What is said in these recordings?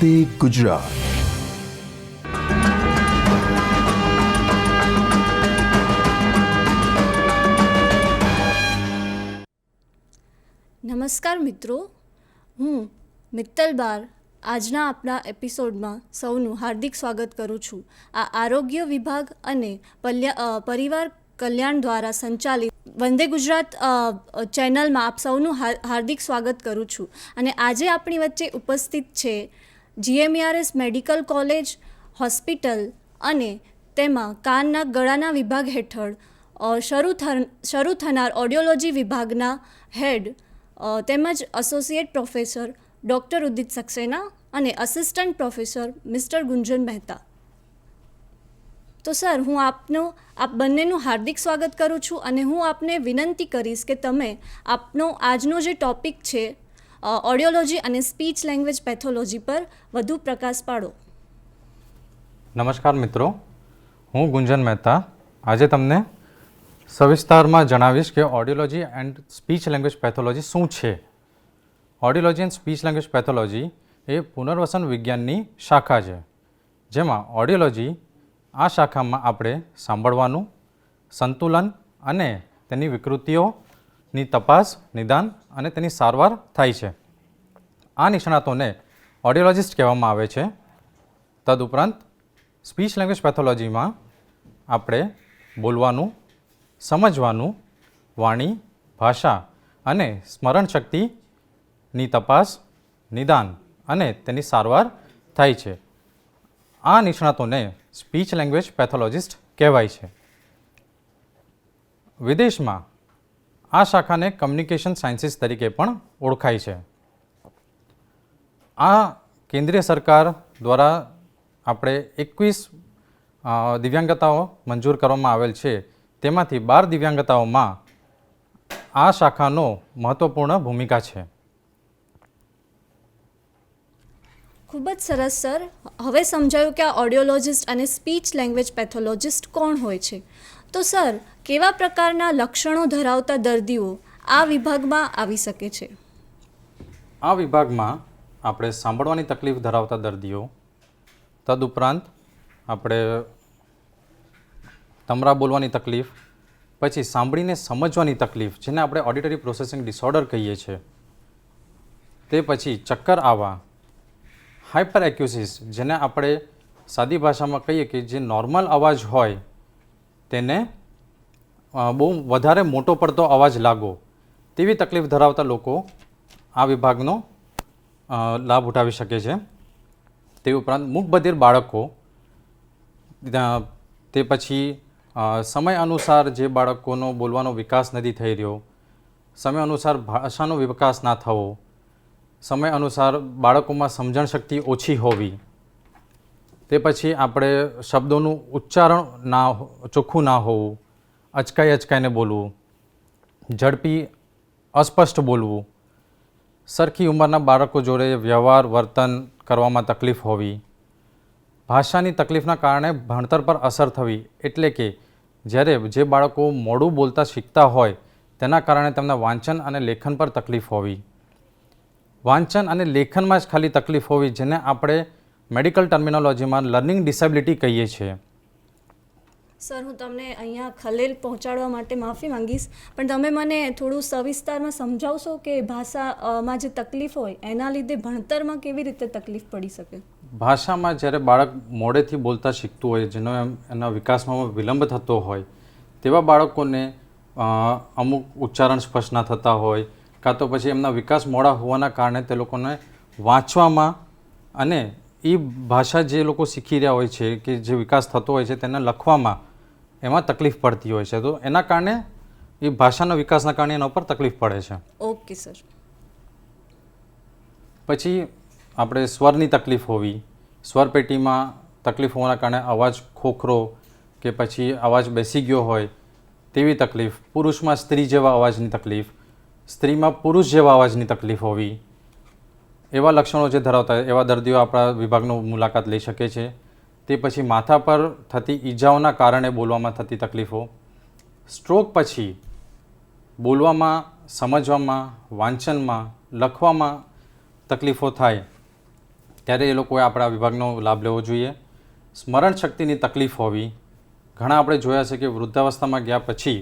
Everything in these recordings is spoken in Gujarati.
વંદે ગુજરાત. નમસ્કાર મિત્રો, હું મિત્તલ બાર આજના આપણા એપિસોડમાં સૌનું હાર્દિક સ્વાગત કરું છું. આ આરોગ્ય વિભાગ અને પરિવાર કલ્યાણ દ્વારા સંચાલિત વંદે ગુજરાત ચેનલમાં આપ સૌનું હાર્દિક સ્વાગત કરું છું. અને આજે આપણી વચ્ચે ઉપસ્થિત છે GMERS મેડિકલ કોલેજ હોસ્પિટલ અને તેમાં કાનના ગળાના વિભાગ હેઠળ શરૂ થનાર ઓડિયોલોજી વિભાગના હેડ તેમજ associate professor doctor Udit Saxena અને આસિસ્ટન્ટ પ્રોફેસર મિસ્ટર ગુંજન મહેતા. તો સર, હું આપ બંનેનું હાર્દિક સ્વાગત કરું છું અને હું આપને વિનંતી કરીશ કે તમે આપનો આજનો જે ટૉપિક છે ઓડિયોલોજી અને સ્પીચ લેંગ્વેજ પેથોલોજી પર વધુ પ્રકાશ પાડો. નમસ્કાર મિત્રો, હું ગુંજન મહેતા આજે તમને સવિસ્તારમાં જણાવીશ કે audiology and speech language pathology શું છે. Audiology and speech language pathology એ પુનર્વસન વિજ્ઞાનની શાખા છે, જેમાં ઓડિયોલોજી આ શાખામાં આપણે સાંભળવાનું, સંતુલન અને તેની વિકૃતિઓની તપાસ, નિદાન અને તેની સારવાર થાય છે. આ નિષ્ણાતોને ઓડિયોલોજિસ્ટ કહેવામાં આવે છે. તદુપરાંત સ્પીચ લેંગ્વેજ પેથોલોજીમાં આપણે બોલવાનું, સમજવાનું, વાણી, ભાષા અને સ્મરણ શક્તિની તપાસ, નિદાન અને તેની સારવાર થાય છે. આ નિષ્ણાતોને સ્પીચ લેંગ્વેજ પેથોલોજિસ્ટ કહેવાય છે. વિદેશમાં આ શાખાને કમ્યુનિકેશન સાયન્સીસ તરીકે પણ ઓળખાય છે. આ કેન્દ્રીય સરકાર દ્વારા આપણે 21 દિવ્યાંગતાઓ મંજૂર કરવામાં આવેલ છે. તેમાંથી 12 દિવ્યાંગતાઓમાં આ શાખાનો મહત્વપૂર્ણ ભૂમિકા છે. ખૂબ જ સરસ સર. હવે સમજાયું કે આ ઓડિયોલોજિસ્ટ અને સ્પીચ લેંગ્વેજ પેથોલોજિસ્ટ કોણ હોય છે. તો સર, કેવા પ્રકારના લક્ષણો ધરાવતા દર્દીઓ આ વિભાગમાં આવી શકે છે? આ વિભાગમાં આપણે સાંભળવાની તકલીફ ધરાવતા દર્દીઓ, તદુપરાંત આપણે તમરા બોલવાની તકલીફ, પછી સાંભળીને સમજવાની તકલીફ જેને આપણે ઓડિટરી પ્રોસેસિંગ ડિસઓર્ડર કહીએ છીએ, તે પછી ચક્કર આવવા, હાઇપર એક્યુસિસ જેને આપણે સાદી ભાષામાં કહીએ કે જે નોર્મલ અવાજ હોય તેને બહુ વધારે મોટો પડતો અવાજ લાગો, તેવી તકલીફ ધરાવતા લોકો આ વિભાગનો લાભ ઉઠાવી શકે છે. તે ઉપરાંત મૂકબધિર બાળકો, તે પછી સમય અનુસાર જે બાળકોનો બોલવાનો વિકાસ નથી થઈ રહ્યો, સમય અનુસાર ભાષાનો વિકાસ ના થવો, સમય અનુસાર બાળકોમાં સમજણ શક્તિ ઓછી હોવી, તે પછી આપણે શબ્દોનું ઉચ્ચારણ ચોખ્ખું ના હોવું, અચકાઈને બોલવું, ઝડપી અસ્પષ્ટ બોલવું, સરખી ઉંમરના બાળકો જોડે વ્યવહાર વર્તન કરવામાં તકલીફ હોવી, ભાષાની તકલીફના કારણે ભણતર પર અસર થવી, એટલે કે જ્યારે જે બાળકો મોડું બોલતા શીખતા હોય તેના કારણે તેમના વાંચન અને લેખન પર તકલીફ હોવી, વાંચન અને લેખનમાં જ ખાલી તકલીફ હોવી, જેને આપણે મેડિકલ ટર્મિનોલોજીમાં લર્નિંગ ડિસેબિલિટી કહીએ છીએ. સર, હું તમને અહીંયા ખલેલ પહોંચાડવા માટે માફી માંગીશ, પણ તમે મને થોડું સવિસ્તારમાં સમજાવશો કે ભાષામાં જે તકલીફ હોય એના લીધે ભણતરમાં કેવી રીતે તકલીફ પડી શકે? ભાષામાં જ્યારે બાળક મોડેથી બોલતા શીખતું હોય, જેનો એના વિકાસમાં વિલંબ થતો હોય, તેવા બાળકોને અમુક ઉચ્ચારણ સ્પષ્ટ ના થતા હોય, કાં તો પછી એમના વિકાસ મોડા હોવાના કારણે તે લોકોને વાંચવામાં અને એ ભાષા જે લોકો શીખી રહ્યા હોય છે કે જે વિકાસ થતો હોય છે તેને લખવામાં એમાં તકલીફ પડતી હોય છે. તો એના કારણે એ ભાષાના વિકાસના કારણે એના ઉપર તકલીફ પડે છે. Okay sir. પછી આપણે સ્વરની તકલીફ હોવી, સ્વરપેટીમાં તકલીફ હોવાના કારણે અવાજ ખોખરો કે પછી અવાજ બેસી ગયો હોય તેવી તકલીફ, પુરુષમાં સ્ત્રી જેવા અવાજની તકલીફ, સ્ત્રીમાં પુરુષ જેવા અવાજની તકલીફ હોવી, એવા લક્ષણો જે ધરાવતા હોય એવા દર્દીઓ આપણા વિભાગનો મુલાકાત લઈ શકે છે. તે પછી માથા પર થતી ઈજાઓના કારણે બોલવામાં થતી તકલીફો, સ્ટ્રોક પછી બોલવામાં, સમજવામાં, વાંચનમાં, લખવામાં તકલીફો થાય ત્યારે એ લોકોએ આપણા વિભાગનો લાભ લેવો જોઈએ. સ્મરણ શક્તિની તકલીફ હોવી, ઘણા આપણે જોયા છે કે વૃદ્ધાવસ્થામાં ગયા પછી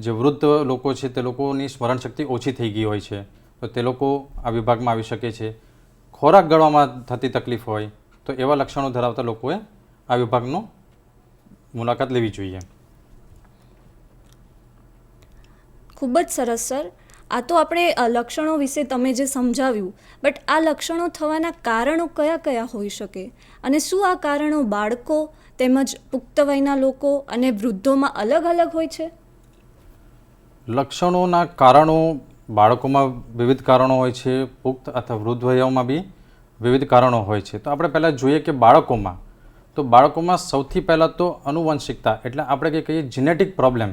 જે વૃદ્ધ લોકો છે તે લોકોની સ્મરણ શક્તિ ઓછી થઈ ગઈ હોય છે, તો તે લોકો આ વિભાગમાં આવી શકે છે. ખોરાક ગળવામાં થતી તકલીફ હોય તો એવા લક્ષણો ધરાવતા લોકોએ આ વિભાગનો મુલાકાત લેવી જોઈએ. ખૂબ જ સરસ સર. આ તો આપણે લક્ષણો વિશે તમે જે સમજાવ્યું, બટ આ લક્ષણો થવાના કારણો કયા કયા હોઈ શકે, અને શું આ કારણો બાળકો તેમજ પુખ્ત વયના લોકો અને વૃદ્ધોમાં અલગ અલગ હોય છે? લક્ષણોના કારણો બાળકોમાં વિવિધ કારણો હોય છે, પુખ્ત અથવા વૃદ્ધ વયોમાં બી વિવિધ કારણો હોય છે. તો આપણે પહેલાં જોઈએ કે બાળકોમાં સૌથી પહેલાં તો આનુવંશિકતા, એટલે આપણે કંઈ કહીએ જીનેટિક પ્રોબ્લેમ,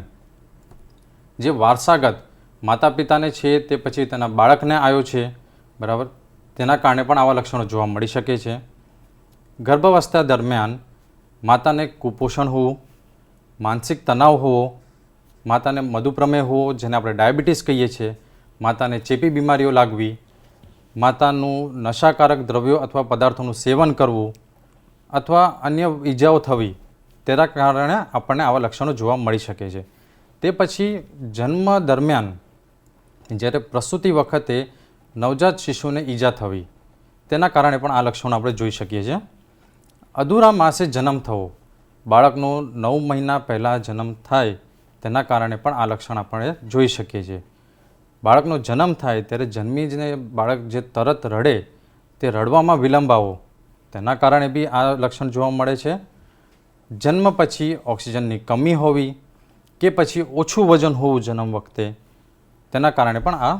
જે વારસાગત માતા પિતાને છે તે પછી તેના બાળકને આવ્યો છે, બરાબર, તેના કારણે પણ આવા લક્ષણો જોવા મળી શકે છે. ગર્ભાવસ્થા દરમિયાન માતાને કુપોષણ હોવું, માનસિક તણાવ હોવો, માતાને મધુપ્રમેહ હોવો જેને આપણે ડાયાબિટીસ કહીએ છીએ, માતાને ચેપી બીમારીઓ લાગવી, માતાનું નશાકારક દ્રવ્યો અથવા પદાર્થોનું સેવન કરવું અથવા અન્ય ઈજાઓ થવી, તેના કારણે આપણને આવા લક્ષણો જોવા મળી શકે છે. તે પછી જન્મ દરમિયાન જ્યારે પ્રસૂતિ વખતે નવજાત શિશુને ઈજા થવી, તેના કારણે પણ આ લક્ષણો આપણે જોઈ શકીએ છીએ. અધૂરા માસે જન્મ થવો, બાળકનો 9 મહિના પહેલાં જન્મ થાય તેના કારણે પણ આ લક્ષણ આપણે જોઈ શકીએ છીએ. બાળકનો જન્મ થાય ત્યારે જન્મીને બાળક જે તરત રડે તે રડવામાં વિલંબ આવવો, તેના કારણે બી આ લક્ષણ જોવા મળે છે. જન્મ પછી ઓક્સિજનની કમી હોવી કે પછી ઓછું વજન હોવું જન્મ વખતે, તેના કારણે પણ આ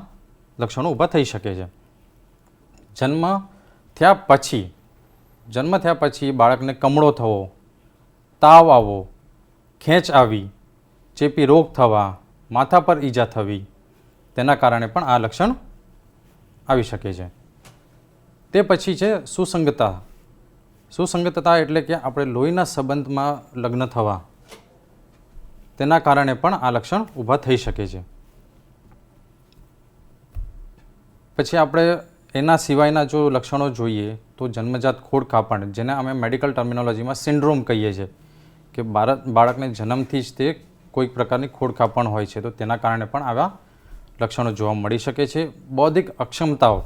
લક્ષણો ઊભા થઈ શકે છે. જન્મ થયા પછી બાળકને કમળો થવો, તાવ આવવો, ખેંચ આવી, ચેપી રોગ થવા, માથા પર ઈજા થવી, તેના કારણે પણ આ લક્ષણ આવી શકે છે. તે પછી છે સુસંગતતા. સુસંગતતા એટલે કે આપણે લોહીના સંબંધમાં લગ્ન થવા, તેના કારણે પણ આ લક્ષણ ઊભા થઈ શકે છે. પછી આપણે એના સિવાયના જો લક્ષણો જોઈએ તો જન્મજાત ખોડ કાપણ, જેને અમે મેડિકલ ટર્મિનોલોજીમાં સિન્ડ્રોમ કહીએ છીએ, કે બાળકને જન્મથી જ તે કોઈક પ્રકારની ખોડ કાપણ હોય છે, તો તેના કારણે પણ આવા લક્ષણો જોવા મળી શકે છે. બૌદ્ધિક અક્ષમતાઓ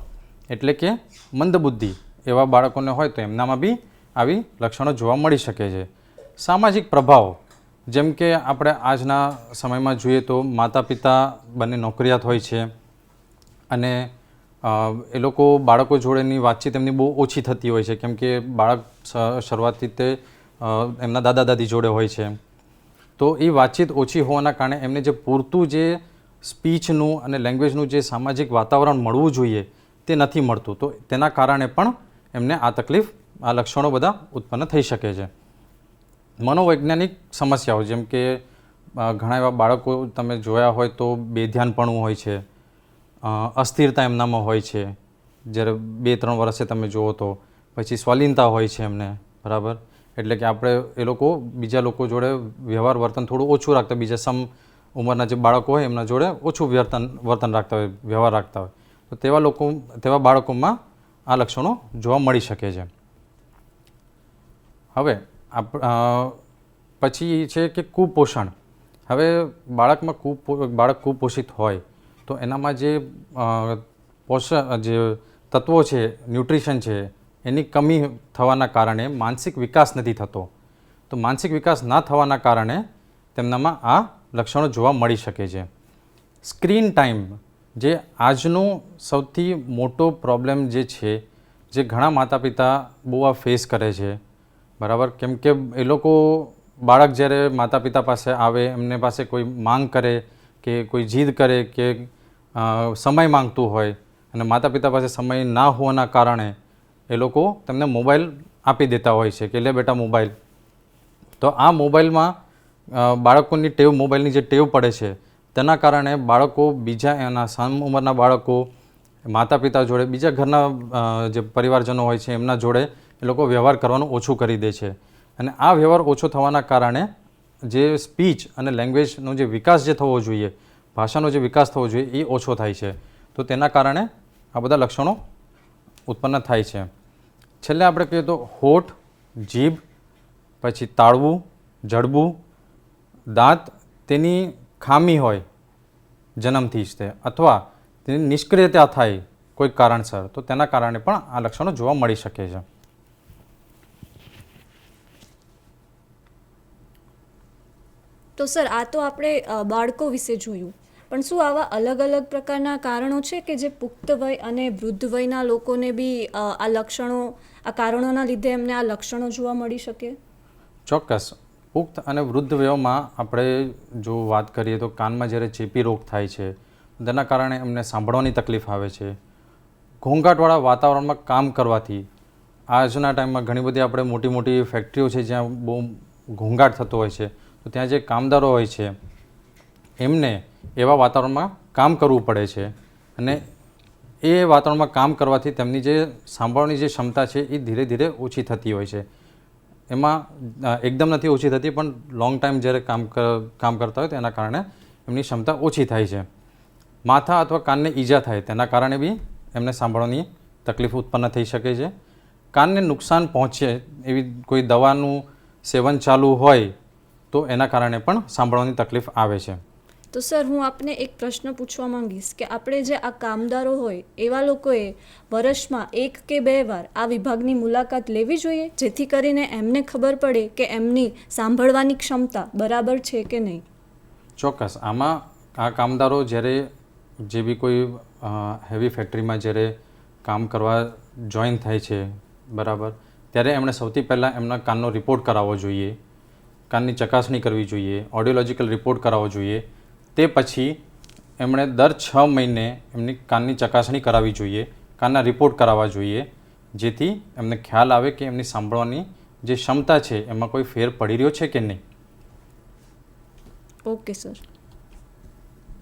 એટલે કે મંદબુદ્ધિ એવા બાળકોને હોય તો એમનામાં બી આવી લક્ષણો જોવા મળી શકે છે. સામાજિક પ્રભાવ, જેમ કે આપણે આજના સમયમાં જોઈએ તો માતા પિતા બંને નોકરિયાત હોય છે અને એ લોકો બાળકો જોડેની વાતચીત એમની બહુ ઓછી થતી હોય છે, કેમ કે બાળક શરૂઆતથી તે એમના દાદા દાદી જોડે હોય છે, તો એ વાતચીત ઓછી હોવાના કારણે એમને જે પૂરતું જે સ્પીચનું અને લેંગ્વેજનું જે સામાજિક વાતાવરણ મળવું જોઈએ તે નથી મળતું, તો તેના કારણે પણ એમને આ તકલીફ, આ લક્ષણો બધા ઉત્પન્ન થઈ શકે છે. મનોવૈજ્ઞાનિક સમસ્યાઓ, જેમ કે ઘણા એવા બાળકો તમે જોયા હોય તો બેધ્યાનપણું હોય છે, અસ્થિરતા એમનામાં હોય છે, જ્યારે 2-3 વર્ષે તમે જુઓ તો પછી સ્વલિનતા હોય છે એમને, બરાબર, એટલે કે આપણે એ લોકો બીજા લોકો જોડે વ્યવહાર વર્તન થોડું ઓછું રાખતા, બીજા ઉંમરના જે બાળકો હોય એમના જોડે ઓછું વર્તન રાખતા હોય, વ્યવહાર રાખતા હોય, તો તેવા બાળકોમાં આ લક્ષણો જોવા મળી શકે છે. હવે પછી છે કે કુપોષણ. હવે બાળક કુપોષિત હોય તો એનામાં જે જે તત્વો છે, ન્યુટ્રિશન છે, એની કમી થવાના કારણે માનસિક વિકાસ નથી થતો. તો માનસિક વિકાસ ના થવાના કારણે તેમનામાં આ લક્ષણો જોવા મળી શકે છે. સ્ક્રીન ટાઈમ, જે આજનો સૌથી મોટો પ્રોબ્લેમ જે છે, જે ઘણા માતા પિતા બહુ આ ફેસ કરે છે, બરાબર, કેમ કે એ લોકો બાળક જ્યારે માતા પિતા પાસે આવે, એમને પાસે કોઈ માંગ કરે કે કોઈ જીદ કરે કે સમય માંગતું હોય અને માતા પિતા પાસે સમય ના હોવાના કારણે એ લોકો તેમને મોબાઈલ આપી દેતા હોય છે કે લે બેટા મોબાઈલ. તો આ મોબાઈલમાં બાળકોની મોબાઈલની જે ટેવ પડે છે, તેના કારણે બાળકો બીજા એના સમ ઉંમરના બાળકો માતા પિતા જોડે, બીજા ઘરના જે પરિવારજનો હોય છે એમના જોડે એ લોકો વ્યવહાર કરવાનું ઓછું કરી દે છે. અને આ વ્યવહાર ઓછો થવાના કારણે જે સ્પીચ અને લેંગ્વેજનો જે વિકાસ જે થવો જોઈએ, ભાષાનો જે વિકાસ થવો જોઈએ, એ ઓછો થાય છે. તો તેના કારણે આ બધા લક્ષણો ઉત્પન્ન થાય છે. છેલ્લે આપણે કહીએ તો હોઠ, જીભ, પછી તાળવું, જડબું, દાંત તેની ખામી હોય જન્મથી જ તે, અથવા તેની નિષ્ક્રિયતા થાય કોઈ કારણસર, તો તેના કારણે પણ આ લક્ષણો જોવા મળી શકે છે. તો સર, આ તો આપણે બાળકો વિશે જોયું, પણ શું આવા અલગ અલગ પ્રકારના કારણો છે કે જે પુખ્ત વય અને વૃદ્ધ વયના લોકોને બી આ લક્ષણો, આ કારણોના લીધે એમને આ લક્ષણો જોવા મળી શકે? ચોક્કસ. પુખ્ત અને વૃદ્ધ વયોમાં આપણે જો વાત કરીએ તો કાનમાં જ્યારે ચેપી રોગ થાય છે, તેના કારણે એમને સાંભળવાની તકલીફ આવે છે. ઘોંઘાટવાળા વાતાવરણમાં કામ કરવાથી, આજના ટાઈમમાં ઘણી બધી આપણે મોટી મોટી ફેક્ટરીઓ છે જ્યાં બહુ ઘોંઘાટ થતો હોય છે, તો ત્યાં જે કામદારો હોય છે એમને એવા વાતાવરણમાં કામ કરવું પડે છે, અને એ વાતાવરણમાં કામ કરવાથી તેમની જે સાંભળવાની જે ક્ષમતા છે એ ધીરે ધીરે ઓછી થતી હોય છે. એમાં એકદમ નથી ઓછી થતી, પણ લોંગ ટાઈમ જ્યારે કામ કરતા હોય તેના કારણે એમની ક્ષમતા ઓછી થાય છે. માથા અથવા કાનને ઈજા થાય તેના કારણે બી એમને સાંભળવાની તકલીફ ઉત્પન્ન થઈ શકે છે. કાનને નુકસાન પહોંચે એવી કોઈ દવાનું સેવન ચાલુ હોય તો એના કારણે પણ સાંભળવાની તકલીફ આવે છે. તો સર, હું આપને એક પ્રશ્ન પૂછવા માંગીશ કે આપણે જે આ કામદારો હોય એવા લોકોએ વર્ષમાં 1 કે 2 વાર આ વિભાગની મુલાકાત લેવી જોઈએ, જેથી કરીને એમને ખબર પડે કે એમની સાંભળવાની ક્ષમતા બરાબર છે કે નહીં? ચોક્કસ. આમાં આ કામદારો જ્યારે જે બી કોઈ હેવી ફેક્ટરીમાં જ્યારે કામ કરવા જોઈન થાય છે, બરાબર, ત્યારે એમણે સૌથી પહેલાં એમના કાનનો રિપોર્ટ કરાવવો જોઈએ, કાનની ચકાસણી કરવી જોઈએ, ઓડિયોલોજિકલ રિપોર્ટ કરાવવો જોઈએ. તે પછી એમણે દર 6 મહિને એમની કાનની ચકાસણી કરાવવી જોઈએ, કાનના રિપોર્ટ કરાવવા જોઈએ, જેથી એમને ખ્યાલ આવે કે એમની સાંભળવાની જે ક્ષમતા છે એમાં કોઈ ફેર પડી રહ્યો છે કે નહીં. Okay sir.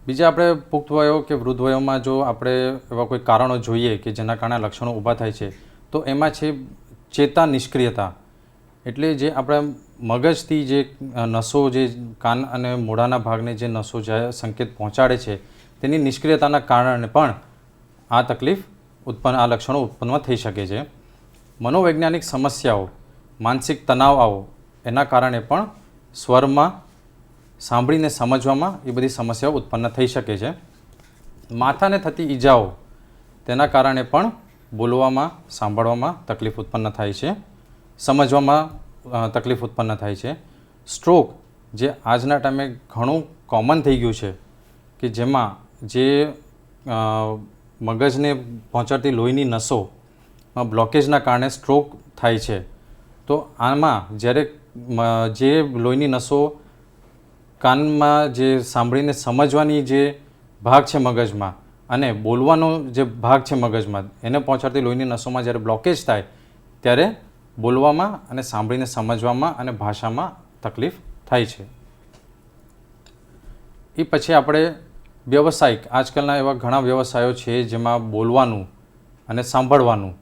બીજા આપણે પુખ્ત વયો કે વૃદ્ધ વયોમાં જો આપણે એવા કોઈ કારણો જોઈએ કે જેના કારણે લક્ષણો ઊભા થાય છે, તો એમાં છે ચેતા નિષ્ક્રિયતા. એટલે જે આપણા મગજથી જે નસો, જે કાન અને મોઢાના ભાગને જે નસો જે સંકેત પહોંચાડે છે, તેની નિષ્ક્રિયતાના કારણે પણ આ તકલીફ આ લક્ષણો ઉત્પન્ન થઈ શકે છે. મનોવૈજ્ઞાનિક સમસ્યાઓ, માનસિક તણાવ આવો એના કારણે પણ સ્વરમાં, સાંભળીને સમજવામાં એ બધી સમસ્યાઓ ઉત્પન્ન થઈ શકે છે. માથાને થતી ઈજાઓ, તેના કારણે પણ બોલવામાં, સાંભળવામાં તકલીફ ઉત્પન્ન થાય છે, સમજવામાં તકલીફ ઉત્પન્ન થાય છે. સ્ટ્રોક, જે આજના ટાઈમે ઘણું કોમન થઈ ગયું છે, કે જેમાં જે મગજને પહોંચાડતી લોહીની નસોમાં બ્લોકેજના કારણે સ્ટ્રોક થાય છે. તો આમાં જ્યારે જે લોહીની નસો કાનમાં જે સાંભળીને સમજવાની જે ભાગ છે મગજમાં, અને બોલવાનો જે ભાગ છે મગજમાં, એને પહોંચાડતી લોહીની નસોમાં જ્યારે બ્લોકેજ થાય ત્યારે બોલવામાં અને સાંભળીને સમજવામાં અને ભાષામાં તકલીફ થાય છે. એ પછી આપણે વ્યવસાયિક, આજકાલના એવા ઘણા વ્યવસાયો છે જેમાં બોલવાનું અને સાંભળવાનું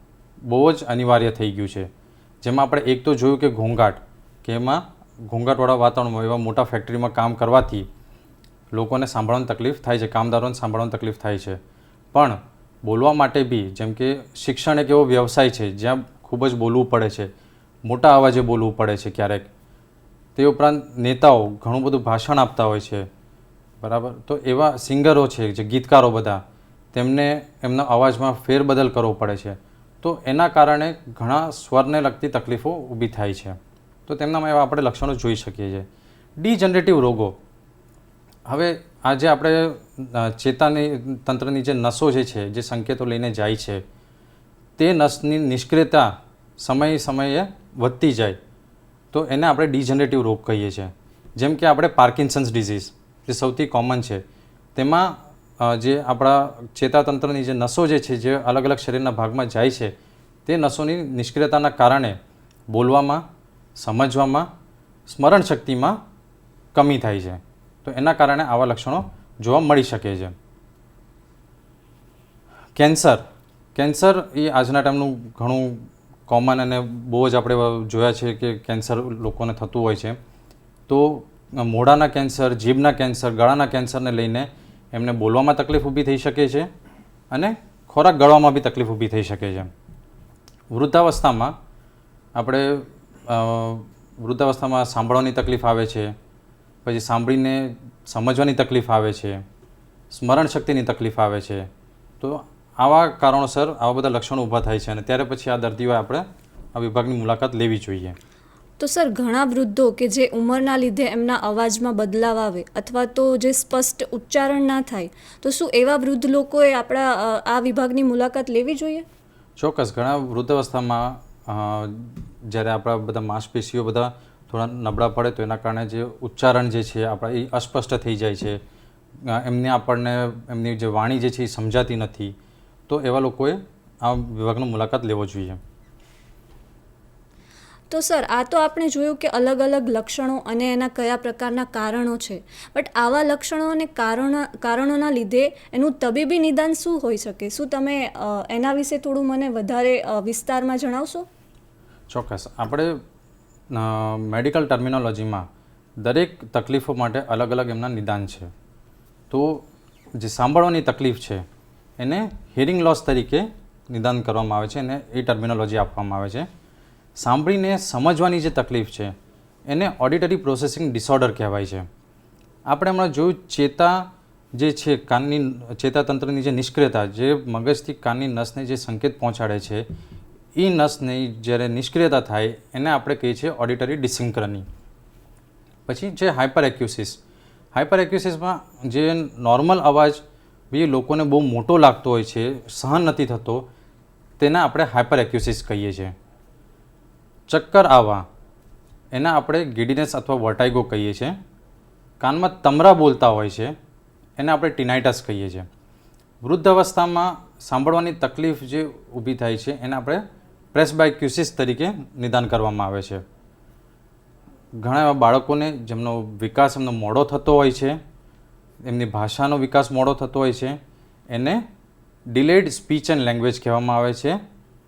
બહુ જ અનિવાર્ય થઈ ગયું છે. જેમાં આપણે એક તો જોયું કે ઘોંઘાટ, કે એમાં ઘોંઘાટવાળા વાતાવરણમાં એવા મોટા ફેક્ટરીમાં કામ કરવાથી લોકોને સાંભળવાની તકલીફ થાય છે, કામદારોને સાંભળવાની તકલીફ થાય છે. પણ બોલવા માટે બી, જેમ કે શિક્ષણ એક એવો વ્યવસાય છે જ્યાં ખૂબ જ બોલવું પડે છે, મોટા અવાજે બોલવું પડે છે ક્યારેક. તે ઉપરાંત નેતાઓ ઘણું બધું ભાષણ આપતા હોય છે, બરાબર. તો એવા સિંગરો છે, જે ગીતકારો બધા, તેમને એમના અવાજમાં ફેરબદલ કરવો પડે છે. તો એના કારણે ઘણા સ્વરને લગતી તકલીફો ઊભી થાય છે. તો તેમનામાં એવા આપણે લક્ષણો જોઈ શકીએ છીએ. ડીજનરેટિવ રોગો, હવે આજે આપણે ચેતાની તંત્રની જે નસો જે છે, જે સંકેતો લઈને જાય છે, તે નસની નિષ્ક્રિયતા સમયે વધતી જાય, તો એને આપણે ડીજનરેટિવ રોગ કહીએ છીએ. જેમ કે આપણે પાર્કિન્સન્સ ડિઝીઝ, જે સૌથી કોમન છે, તેમાં જે આપણા ચેતાતંત્રની જે નસો જે છે, જે અલગ અલગ શરીરના ભાગમાં જાય છે, તે નસોની નિષ્ક્રિયતાના કારણે બોલવામાં, સમજવામાં, સ્મરણ શક્તિમાં કમી થાય છે. તો એના કારણે આવા લક્ષણો જોવા મળી શકે છે. કેન્સર એ આજના ટાઈમનું ઘણું કોમન અને બહુ જ આપણે જોયા છે કે કેન્સર લોકોને થતું હોય છે. તો મોઢાના કેન્સર, જીભના કેન્સર, ગળાના કેન્સરને લઈને એમને બોલવામાં તકલીફ ઊભી થઈ શકે છે, અને ખોરાક ગળવામાં બી તકલીફ ઊભી થઈ શકે છે. વૃદ્ધાવસ્થામાં આપણે વૃદ્ધાવસ્થામાં સાંભળવાની તકલીફ આવે છે, પછી સાંભળીને સમજવાની તકલીફ આવે છે, સ્મરણ શક્તિની તકલીફ આવે છે. તો આવા કારણોસર આવા બધા લક્ષણો ઊભા થાય છે અને ત્યારે પછી આ દર્દીઓએ આપણે આ વિભાગની મુલાકાત લેવી જોઈએ. તો સર, ઘણા વૃદ્ધો કે જે ઉંમરના લીધે એમના અવાજમાં બદલાવ આવે અથવા તો જે સ્પષ્ટ ઉચ્ચારણ ના થાય, તો શું એવા વૃદ્ધ લોકોએ આપણા આ વિભાગની મુલાકાત લેવી જોઈએ? ચોક્કસ. ઘણા વૃદ્ધાવસ્થામાં જ્યારે આપણા બધા માંસપેશીઓ બધા થોડા નબળા પડે તો એના કારણે જે ઉચ્ચારણ જે છે આપણા એ અસ્પષ્ટ થઈ જાય છે, આપણને એમની જે વાણી જે છે એ સમજાતી નથી. તો એવા લોકોએ આ વિભાગની મુલાકાત લેવો જોઈએ. તો સર, આ તો આપણે જોયું કે અલગ અલગ લક્ષણો અને એના કયા પ્રકારના કારણો છે, બટ આવા લક્ષણો અને કારણોના લીધે એનું તબીબી નિદાન શું હોઈ શકે? શું તમે એના વિશે થોડું મને વધારે વિસ્તારમાં જણાવશો? ચોક્કસ. આપણે મેડિકલ ટર્મિનોલોજીમાં દરેક તકલીફો માટે અલગ અલગ એમના નિદાન છે. તો જે સાંભળવાની તકલીફ છે એને હિયરિંગ લોસ તરીકે નિદાન કરવામાં આવે છે અને એ ટર્મિનોલોજી આપવામાં આવે છે. સાંભળીને સમજવાની જે તકલીફ છે એને ઓડિટરી પ્રોસેસિંગ ડિસઓર્ડર કહેવાય છે. આપણે હમણાં જોયું ચેતા જે છે કાનની ચેતાતંત્રની જે નિષ્ક્રિયતા, જે મગજથી કાનની નસને જે સંકેત પહોંચાડે છે, એ નસની જ્યારે નિષ્ક્રિયતા થાય એને આપણે કહીએ છીએ ઓડિટરી ડિસિન્ક્રની. પછી જે હાઇપર એક્યુસિસમાં જે નોર્મલ અવાજ બી લોકોને બહુ મોટો લાગતો હોય છે, સહન નથી થતો, તેને આપણે હાઇપર એક્યુસિસ કહીએ છીએ. ચક્કર આવવા એને આપણે ગિડીનેસ અથવા વર્ટાઇગો કહીએ છીએ. કાનમાં તમરા બોલતા હોય છે એને આપણે ટિનાઇટસ કહીએ છીએ. વૃદ્ધ અવસ્થામાં સાંભળવાની તકલીફ જે ઊભી થાય છે એને આપણે પ્રેસ્બાઇક્યુસિસ તરીકે નિદાન કરવામાં આવે છે. ઘણા એવા બાળકોને જેમનો વિકાસ એમનો મોડો થતો હોય છે, એમની ભાષાનો વિકાસ મોડો થતો હોય છે, એને ડિલેડ સ્પીચ એન્ડ લેંગ્વેજ કહેવામાં આવે છે,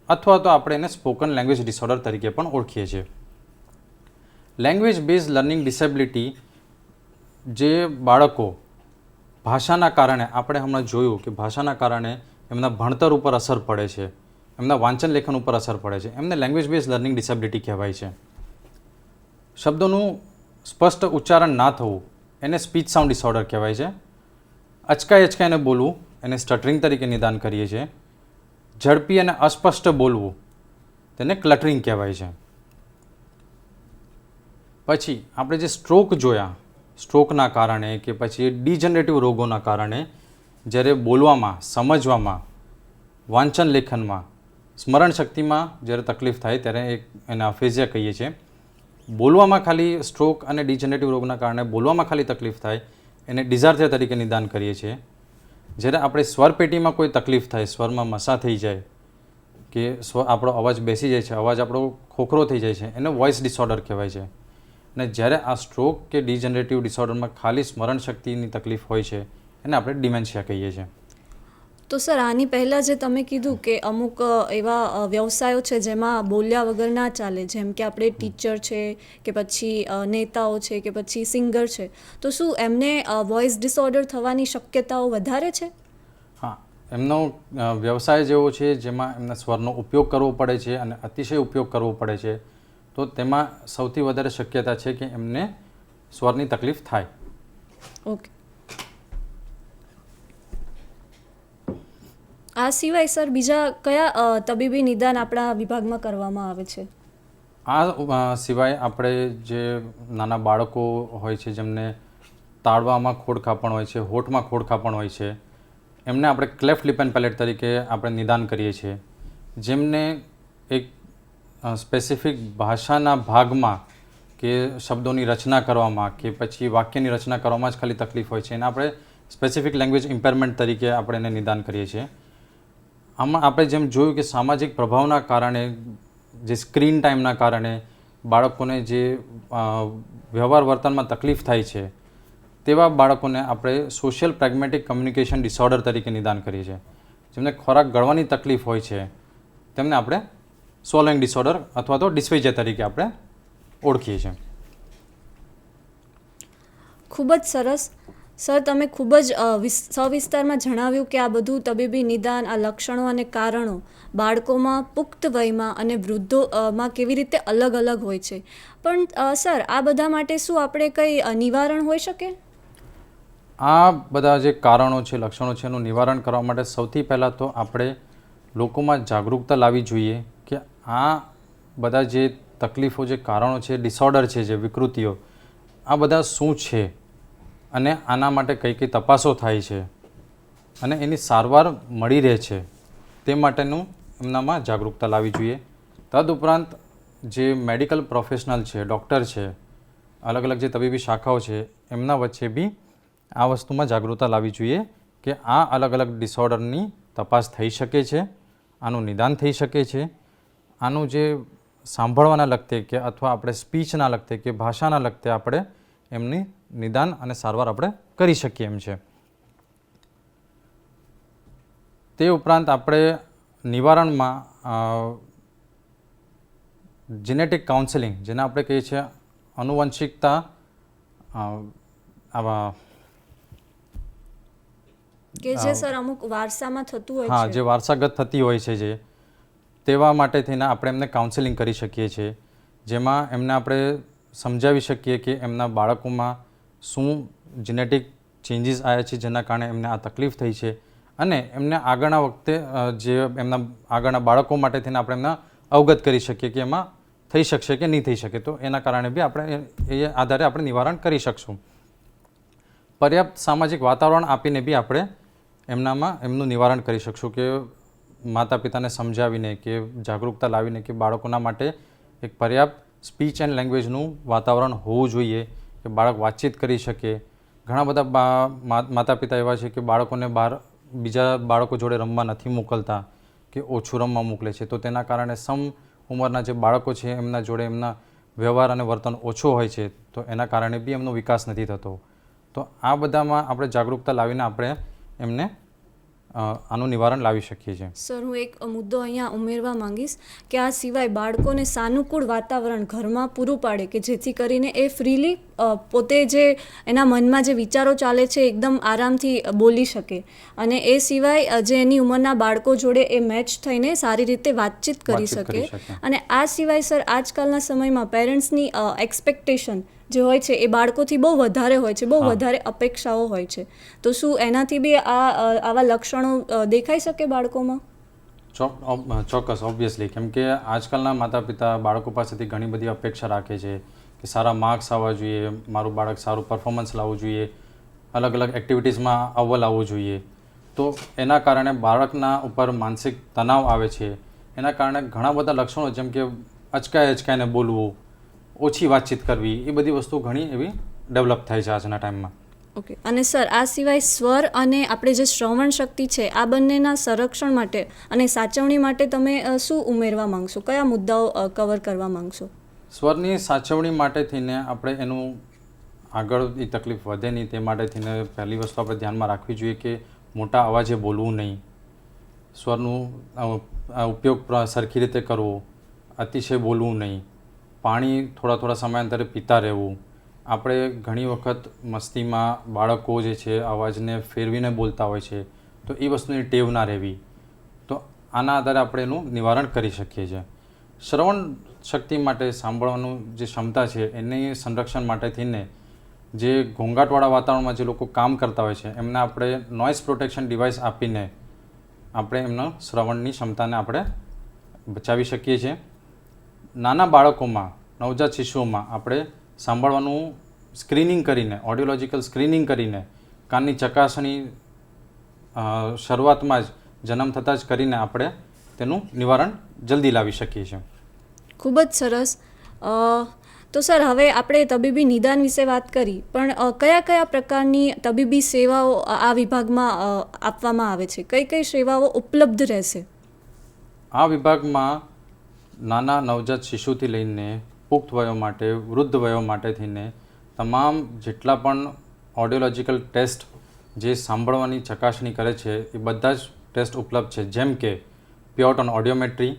અથવા તો આપણે એને સ્પોકન લેંગ્વેજ ડિસઓર્ડર તરીકે પણ ઓળખીએ છીએ. લેંગ્વેજ બેઝ લર્નિંગ ડિસેબિલિટી જે બાળકો ભાષાના કારણે, આપણે હમણાં જોયું કે ભાષાના કારણે એમના ભણતર ઉપર અસર પડે છે, એમના વાંચન લેખન ઉપર અસર પડે છે, એમને લેંગ્વેજ બેઝ લર્નિંગ ડિસેબિલિટી કહેવાય છે. શબ્દોનું સ્પષ્ટ ઉચ્ચારણ ના થવું એને સ્પીચ સાઉન્ડ ડિસઓર્ડર કહેવાય છે. અચકાઈને બોલવું એને સ્ટટરિંગ તરીકે નિદાન કરીએ છીએ. ઝડપી અને અસ્પષ્ટ બોલવું તેને ક્લટરિંગ કહેવાય છે. પછી આપણે જે સ્ટ્રોક જોયા, સ્ટ્રોકના કારણે કે પછી ડીજનરેટિવ રોગોના કારણે જ્યારે બોલવામાં, સમજવામાં, વાંચન લેખનમાં, સ્મરણ શક્તિમાં જ્યારે તકલીફ થાય ત્યારે એને અફેઝિયા કહીએ છીએ. બોલવામાં ખાલી સ્ટ્રોક અને ડીજનરેટિવ રોગના કારણે બોલવામાં ખાલી તકલીફ થાય એને ડિઝાર્થિયા તરીકે નિદાન કરીએ છીએ. જ્યારે આપણે સ્વરપેટીમાં કોઈ તકલીફ થાય, સ્વરમાં મસા થઈ જાય કે આપણો અવાજ બેસી જાય છે, અવાજ આપણો ખોખરો થઈ જાય છે, એને વોઇસ ડિસઓર્ડર કહેવાય છે. અને જ્યારે આ સ્ટ્રોક કે ડીજનરેટિવ ડિસઓર્ડરમાં ખાલી સ્મરણ શક્તિની તકલીફ હોય છે એને આપણે ડિમેન્શિયા કહીએ છીએ. તો સર, આની પહેલાં જે તમે કીધું કે અમુક એવા વ્યવસાયો છે જેમાં બોલ્યા વગર ના ચાલે, જેમ કે આપણે ટીચર છે કે પછી નેતાઓ છે કે પછી સિંગર છે, તો શું એમને વોઇસ ડિસઓર્ડર થવાની શક્યતાઓ વધારે છે? હા, એમનો વ્યવસાય જેવો છે જેમાં એમના સ્વરનો ઉપયોગ કરવો પડે છે અને અતિશય ઉપયોગ કરવો પડે છે, તો તેમાં સૌથી વધારે શક્યતા છે કે એમને સ્વરની તકલીફ થાય. ઓકે. આ સિવાય સર બીજા કયા તબીબી નિદાન આપણા વિભાગમાં કરવામાં આવે છે? આ સિવાય આપણે જે નાના બાળકો હોય છે જેમને તાળવામાં ખોડખાપણ હોય છે, હોઠમાં ખોડખાપણ હોય છે, એમને આપણે ક્લેફ્ટ લિપ એન્ડ પેલેટ તરીકે આપણે નિદાન કરીએ છીએ. જેમને એક સ્પેસિફિક ભાષાના ભાગમાં કે શબ્દોની રચના કરવામાં કે પછી વાક્યની રચના કરવામાં જ ખાલી તકલીફ હોય છે, એને આપણે સ્પેસિફિક લેંગ્વેજ ઇમ્પેરમેન્ટ તરીકે આપણે એને નિદાન કરીએ છીએ. આમાં આપણે જેમ જોયું કે સામાજિક પ્રભાવના કારણે, જે સ્ક્રીન ટાઈમના કારણે બાળકોને જે વ્યવહાર વર્તનમાં તકલીફ થાય છે, તેવા બાળકોને આપણે સોશિયલ પ્રેગ્મેટિક કમ્યુનિકેશન ડિસઓર્ડર તરીકે નિદાન કરીએ છીએ. જેમને ખોરાક ગળવાની તકલીફ હોય છે તેમને આપણે સ્વોલોઇંગ ડિસઓર્ડર અથવા તો ડિસ્ફેજિયા તરીકે આપણે ઓળખીએ છીએ. ખૂબ જ સરસ. સર, તમે ખૂબ જ સવિસ્તારમાં જણાવ્યું કે આ બધું તબીબી નિદાન, આ લક્ષણો અને કારણો બાળકોમાં, પુખ્ત વયમાં અને વૃદ્ધોમાં કેવી રીતે અલગ અલગ હોય છે. પણ સર, આ બધા માટે શું આપણે કંઈ નિવારણ હોઈ શકે? આ બધા જે કારણો છે, લક્ષણો છે, એનું નિવારણ કરવા માટે સૌથી પહેલાં તો આપણે લોકોમાં જાગૃતતા લાવવી જોઈએ કે આ બધા જે તકલીફો, જે કારણો છે, ડિસઓર્ડર છે, જે વિકૃતિઓ, આ બધા શું છે અને આના માટે કઈ કઈ તપાસો થાય છે અને એની સારવાર મળી રહે છે, તે માટેનું એમનામાં જાગૃતતા લાવવી જોઈએ. તદુપરાંત જે મેડિકલ પ્રોફેશનલ છે, ડૉક્ટર છે, અલગ અલગ જે તબીબી શાખાઓ છે, એમના વચ્ચે બી આ વસ્તુમાં જાગૃતતા લાવવી જોઈએ કે આ અલગ અલગ ડિસઓર્ડરની તપાસ થઈ શકે છે, આનું નિદાન થઈ શકે છે, આનું જે સાંભળવાના લગતે કે અથવા આપણે સ્પીચના લગતે કે ભાષાના લગતે આપણે એમની નિદાન અને સારવાર આપણે કરી શકીએ એમ છે. તે ઉપરાંત આપણે નિવારણમાં જીનેટિક કાઉન્સેલિંગ, જેને આપણે કહીએ છીએ આનુવંશિકતા, આવા કે જે સર અમુક વારસામાં થતું હોય હા, છે, જે વારસાગત થતી હોય છે, જે તેવા માટે થઈને આપણે એમને કાઉન્સેલિંગ કરી શકીએ છીએ, જેમાં એમને આપણે સમજાવી શકીએ કે એમના બાળકોમાં શું જીનેટિક ચેન્જીસ આવ્યા છે, જેના કારણે એમને આ તકલીફ થઈ છે, અને એમને આગળના વખતે જે એમના આગળના બાળકો માટે થઈને આપણે એમને અવગત કરી શકીએ કે એમાં થઈ શકશે કે નહીં થઈ શકે. તો એના કારણે બી આપણે એ આધારે આપણે નિવારણ કરી શકશું. પર્યાપ્ત સામાજિક વાતાવરણ આપીને બી આપણે એમનામાં એમનું નિવારણ કરી શકશું, કે માતા પિતાને સમજાવીને કે જાગૃતતા લાવીને કે બાળકોના માટે એક પર્યાપ્ત સ્પીચ એન્ડ લેંગ્વેજનું વાતાવરણ હોવું જોઈએ, કે બાળક વાતચીત કરી શકે. ઘણા બધા માતા પિતા એવા છે કે બાળકોને બહાર બીજા બાળકો જોડે રમવા નથી મોકલતા કે ઓછું રમવા મોકલે છે, તો તેના કારણે સમ ઉંમરના જે બાળકો છે એમના જોડે એમના વ્યવહાર અને વર્તન ઓછો હોય છે, તો એના કારણે બી એમનો વિકાસ નથી થતો. તો આ બધામાં આપણે જાગૃતતા લાવીને આપણે એમને આનું નિવારણ લાવી શકીએ છીએ. સર, હું એક મુદ્દો અહીંયા ઉમેરવા માંગીશ કે આ સિવાય બાળકોને સાનુકૂળ વાતાવરણ ઘરમાં પૂરું પાડે કે જેથી કરીને એ ફ્રીલી પોતે જે એના મનમાં જે વિચારો ચાલે છે એકદમ આરામથી બોલી શકે, અને એ સિવાય જે એની ઉંમરના બાળકો જોડે એ મેચ થઈને સારી રીતે વાતચીત કરી શકે. અને આ સિવાય સર, આજકાલના સમયમાં પેરેન્ટ્સની એક્સપેક્ટેશન જે હોય છે એ બાળકોથી બહુ વધારે હોય છે, બહુ વધારે અપેક્ષાઓ હોય છે. તો શું એનાથી બી આવા લક્ષણો દેખાઈ શકે બાળકોમાં? ચોક્કસ, ઓબ્વિયસલી. કેમ કે આજકાલના માતા પિતા બાળકો પાસેથી ઘણી બધી અપેક્ષા રાખે છે કે સારા માર્ક્સ આવવા જોઈએ, મારું બાળક સારું પરફોર્મન્સ લાવવું જોઈએ, અલગ અલગ એક્ટિવિટીઝમાં અવ્વલ આવવું જોઈએ. તો એના કારણે બાળકના ઉપર માનસિક તણાવ આવે છે. એના કારણે ઘણા બધા લક્ષણો, જેમ કે અચકાઈને બોલવું, ઓછી વાતચીત કરવી, એ બધી વસ્તુ ઘણી એવી ડેવલપ થાય છે આજના ટાઈમમાં. ઓકે. અને સર, આ સિવાય સ્વર અને આપણે જે શ્રવણ શક્તિ છે, આ બંનેના સંરક્ષણ માટે અને સાચવણી માટે તમે શું ઉમેરવા માંગશો? કયા મુદ્દાઓ કવર કરવા માંગશો? સ્વરની સાચવણી માટે થઈને આપણે એનું આગળ એ તકલીફ વધે નહીં તે માટે થઈને પહેલી વસ્તુ આપણે ધ્યાનમાં રાખવી જોઈએ કે મોટા અવાજે બોલવું નહીં, સ્વરનું ઉપયોગ સરખી રીતે કરવો, અતિશય બોલવું નહીં, પાણી થોડા સમયાંતરે પીતા રહેવું. આપણે ઘણી વખત મસ્તીમાં બાળકો જે છે અવાજને ફેરવીને બોલતા હોય છે, તો એ વસ્તુની ટેવ ના રહેવી. તો આના આધારે આપણે એનું નિવારણ કરી શકીએ છીએ. શ્રવણ શક્તિ માટે, સાંભળવાનું જે ક્ષમતા છે એની સંરક્ષણ માટે થઈને જે ઘોંઘાટવાળા વાતાવરણમાં જે લોકો કામ કરતા હોય છે એમને આપણે નોઇઝ પ્રોટેક્શન ડિવાઇસ આપીને આપણે એમના શ્રવણની ક્ષમતાને આપણે બચાવી શકીએ છીએ. નાના બાળકોમાં, નવજાત શિશુઓમાં આપણે સાંભળવાનું સ્ક્રીનિંગ કરીને, ઓડિયોલોજિકલ સ્ક્રીનિંગ કરીને, કાનની ચકાસણી શરૂઆતમાં જ જન્મ થતાં જ કરીને આપણે તેનું નિવારણ જલ્દી લાવી શકીએ છીએ. ખૂબ જ સરસ. તો સર, હવે આપણે તબીબી નિદાન વિશે વાત કરી, પણ કયા પ્રકારની તબીબી સેવાઓ આ વિભાગમાં આપવામાં આવે છે? કઈ સેવાઓ ઉપલબ્ધ રહેશે? આ વિભાગમાં નાના નવજાત શિશુથી લઈને પુખ્ત વયો માટે, વૃદ્ધ વયો માટે થઈને તમામ જેટલા પણ ઓડિયોલોજિકલ ટેસ્ટ જે સાંભળવાની ચકાસણી કરે છે એ બધા જ ટેસ્ટ ઉપલબ્ધ છે. જેમ કે pure tone audiometry,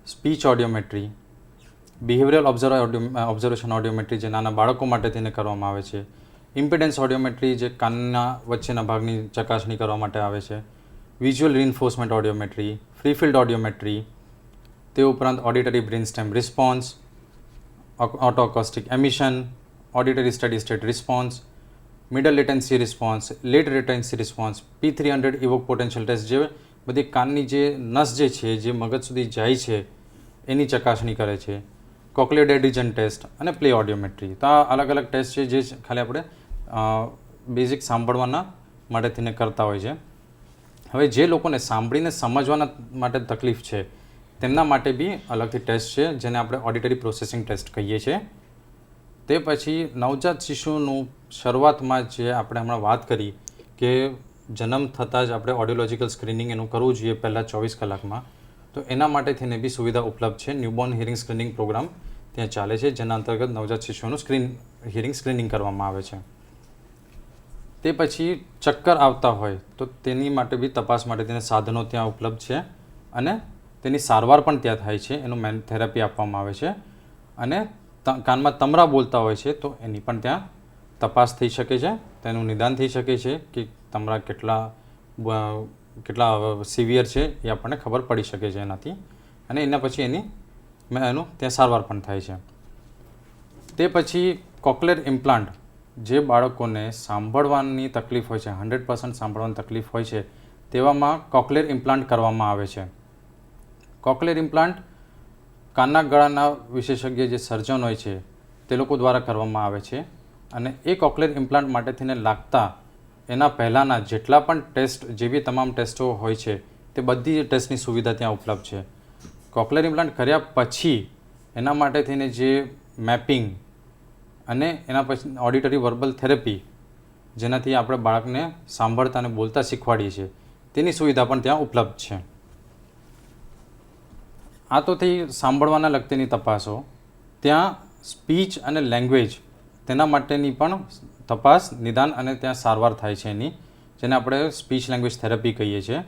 speech audiometry, behavioural observation audiometry જે નાના બાળકો માટે થઈને કરવામાં આવે છે, ઇમ્પિડન્સ ઓડિયોમેટ્રી જે કાનના વચ્ચેના ભાગની ચકાસણી કરવા માટે આવે છે, visual reinforcement audiometry, free field audiometry, તે ઉપરાંત auditory brainstem response, otoacoustic emission, auditory steady state response, middle latency response, late latency response, P300 evoke potential test જે બધી કાનની જે નસ જે છે જે મગજ સુધી જાય છે એની ચકાસણી કરે છે, કોક્લિયર એડિશન ટેસ્ટ અને પ્લે ઓડિયોમેટ્રી. તો આ અલગ અલગ ટેસ્ટ છે જે ખાલી આપણે બેઝિક સાંભળવાના માટે થઈને કરતા હોય છે. હવે જે લોકોને સાંભળીને સમજવાના માટે તકલીફ છે તેમના માટે બી અલગથી ટેસ્ટ છે જેને આપણે ઓડિટરી પ્રોસેસિંગ ટેસ્ટ કહીએ છીએ. તે પછી નવજાત શિશુનું શરૂઆતમાં જે આપણે હમણાં વાત કરી કે જન્મ થતાં જ આપણે ઓડિયોલોજિકલ સ્ક્રીનિંગ એનું કરવું જોઈએ પહેલાં 24 કલાકમાં, તો એના માટે થઈને બી સુવિધા ઉપલબ્ધ છે. ન્યૂબોર્ન હિયરિંગ સ્ક્રીનિંગ પ્રોગ્રામ ત્યાં ચાલે છે જેના અંતર્ગત નવજાત શિશુઓનું હિયરિંગ સ્ક્રીનિંગ કરવામાં આવે છે. તે પછી ચક્કર આવતા હોય તો તેની માટે બી તપાસ માટે તેને સાધનો ત્યાં ઉપલબ્ધ છે અને તેની સારવાર પણ ત્યાં થાય છે. એનું થેરાપી આપવામાં આવે છે અને કાનમાં તમરા બોલતા હોય છે તો એની પણ ત્યાં તપાસ થઈ શકે છે, તેનું નિદાન થઈ શકે છે કે તમરા કેટલા સિવિયર છે એ આપણને ખબર પડી શકે છે એનાથી, અને એના પછી એનું ત્યાં સારવાર પણ થાય છે. તે પછી કોક્લિયર ઇમ્પ્લાન્ટ જે બાળકોને સાંભળવાની તકલીફ હોય છે, 100% સાંભળવાની તકલીફ હોય છે તેવામાં કોક્લિયર ઇમ્પ્લાન્ટ કરવામાં આવે છે. કોક્લિયર ઇમ્પ્લાન્ટ કાનના ગળાના વિશેષજ્ઞ જે સર્જન હોય છે તે લોકો દ્વારા કરવામાં આવે છે અને એ કોક્લિયર ઇમ્પ્લાન્ટ માટે થઈને લાગતા એના પહેલાંના જેટલા પણ ટેસ્ટ, જે બી તમામ ટેસ્ટો હોય છે તે બધી ટેસ્ટની સુવિધા ત્યાં ઉપલબ્ધ છે. કોક્લિયર ઇમ્પ્લાન્ટ કર્યા પછી એના માટે થઈને જે મેપિંગ અને એના પછી ઓડિટરી વર્બલ થેરેપી જેનાથી આપણે બાળકને સાંભળતા અને બોલતા શીખવાડીએ છીએ તેની સુવિધા પણ ત્યાં ઉપલબ્ધ છે. આ તો થઈ સાંભળવાના લગતીની તપાસો. ત્યાં સ્પીચ અને લેંગ્વેજ તેના માટેની પણ તપાસ, નિદાન અને ત્યાં સારવાર થાય છે એની, જેને આપણે સ્પીચ લેંગ્વેજ થેરાપી કહીએ છીએ.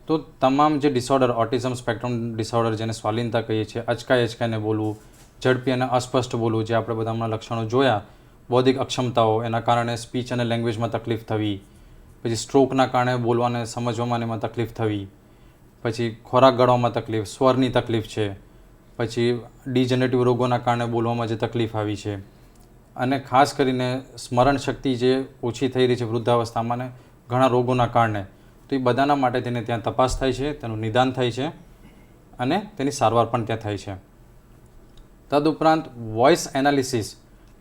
તો તમામ જે ડિસઓર્ડર, ઓટિઝમ સ્પેક્ટ્રમ ડિસઓર્ડર જેને સ્વાલિનતા કહીએ છીએ, અચકાઈને બોલવું, ઝડપી અને અસ્પષ્ટ બોલવું, જે આપણે બધા હમણાં લક્ષણો જોયા, બૌદ્ધિક અક્ષમતાઓ, એના કારણે સ્પીચ અને લેંગ્વેજમાં તકલીફ થવી, પછી સ્ટ્રોકના કારણે બોલવાને સમજવામાં એમાં તકલીફ થવી, પછી ખોરાક ગળવામાં તકલીફ, સ્વરની તકલીફ છે, પછી ડિજનરેટિવ રોગોના કારણે બોલવામાં જે તકલીફ આવી છે, અને ખાસ કરીને સ્મરણ શક્તિ જે ઓછી થઈ રહી છે વૃદ્ધાવસ્થામાં ને ઘણા રોગોના કારણે, તો એ બધાના માટે તેને ત્યાં તપાસ થાય છે, તેનું નિદાન થાય છે અને તેની સારવાર પણ ત્યાં થાય છે. તદુપરાંત વોઇસ એનાલિસિસ,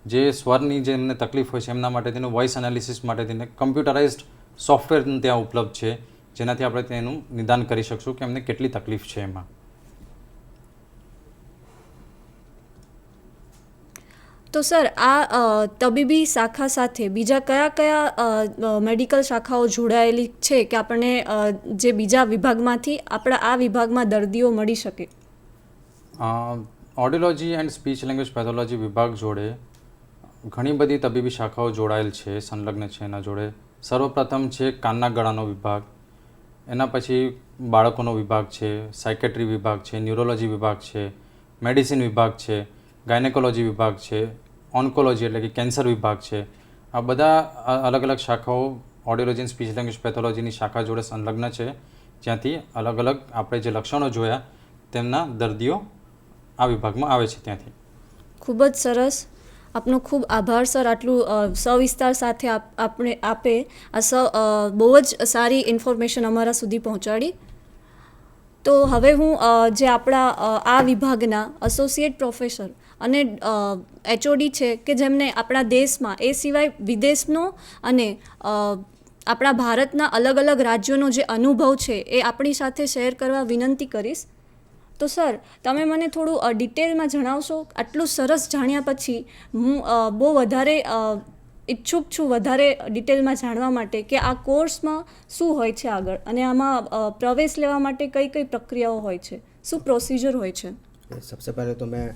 જે સ્વરની જે એમને તકલીફ હોય છે એમના માટે તેનું વોઇસ એનાલિસિસ માટે તેને કમ્પ્યુટરાઇઝ્ડ સોફ્ટવેર ત્યાં ઉપલબ્ધ છે જેનાથી આપણે તેનું નિદાન કરી શકશું કે એમને કેટલી તકલીફ છે એમાં. તો સર, આ તબીબી શાખા સાથે બીજા કયા કયા મેડિકલ શાખાઓ જોડાયેલી છે કે આપણને જે બીજા વિભાગમાંથી આપણા આ વિભાગમાં દર્દીઓ મળી શકે? ઓડિયોલોજી એન્ડ સ્પીચ લેંગ્વેજ પેથોલોજી વિભાગ જોડે ઘણી બધી તબીબી શાખાઓ જોડાયેલ છે, સંલગ્ન છે એના જોડે. સર્વપ્રથમ છે કાનના ગળાનો વિભાગ, એના પછી બાળકોનો વિભાગ છે, સાયકેટ્રી વિભાગ છે, ન્યુરોલોજી વિભાગ છે, મેડિસિન વિભાગ છે, ગાયનેકોલોજી વિભાગ છે, ઓન્કોલોજી એટલે કે કેન્સર વિભાગ છે. આ બધા અલગ અલગ શાખાઓ ઓડિયોલોજી એન્ડ સ્પીચ લેંગ્વેજ પેથોલોજીની શાખા જોડે સંલગ્ન છે, જ્યાંથી અલગ અલગ આપણે જે લક્ષણો જોયા તેમના દર્દીઓ આ વિભાગમાં આવે છે ત્યાંથી. ખૂબ જ સરસ, આપનો ખૂબ આભાર સર, આટલું સવિસ્તાર સાથે આપે બહુ જ સારી ઇન્ફોર્મેશન અમારા સુધી પહોંચાડી. તો હવે હું જે આપણા આ વિભાગના એસોસિએટ પ્રોફેસર અને HOD છે કે જેમને આપણા દેશમાં એ સિવાય વિદેશનો અને આપણા ભારતના અલગ અલગ રાજ્યોનો જે અનુભવ છે એ આપણી સાથે શેર કરવા વિનંતી કરીશ. તો સર, તમે મને થોડું ડિટેલમાં જણાવશો? આટલું સરસ જાણ્યા પછી હું બહુ વધારે ઈચ્છુક છું વધારે ડિટેલમાં જાણવા માટે કે આ કોર્સમાં શું હોય છે આગળ, અને આમાં પ્રવેશ લેવા માટે કઈ કઈ પ્રક્રિયાઓ હોય છે, શું प्रोसीजर હોય છે? सबसे पहले तो मैं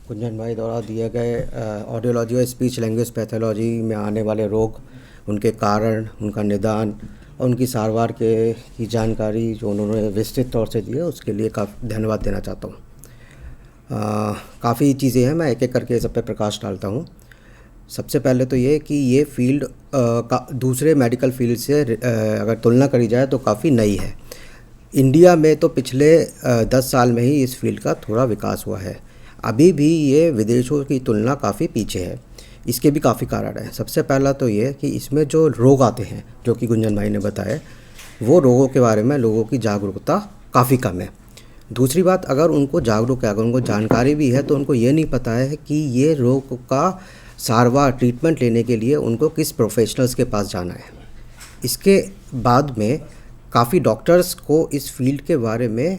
गुंजन भाई द्वारा दिए गए ऑडियोलॉजी और स्पीच लैंग्वेज पैथोलॉजी में आने वाले रोग, उनके कारण, उनका निदान और उनकी सारवार की जानकारी जो उन्होंने विस्तृत तौर से दी है उसके लिए काफ़ी धन्यवाद देना चाहता हूँ. काफ़ी चीज़ें हैं, मैं एक एक करके सब पे प्रकाश डालता हूँ. सबसे पहले तो ये कि ये फील्ड का दूसरे मेडिकल फील्ड से अगर तुलना करी जाए तो काफ़ी नई है। इंडिया में तो पिछले 10 साल में ही इस फील्ड का थोड़ा विकास हुआ है। अभी भी ये विदेशों की तुलना काफ़ी पीछे है। इसके भी काफ़ी कारण हैं। सबसे पहला तो ये कि इसमें जो रोग आते हैं, जो कि गुंजन भाई ने बताया, वो रोगों के बारे में लोगों की जागरूकता काफ़ी कम है। दूसरी बात, अगर उनको जागरूक है, अगर उनको जानकारी भी है, तो उनको ये नहीं पता है कि ये रोग का सारवार ट्रीटमेंट लेने के लिए उनको किस प्रोफेशनल्स के पास जाना है। इसके बाद में काफ़ी डॉक्टर्स को इस फील्ड के बारे में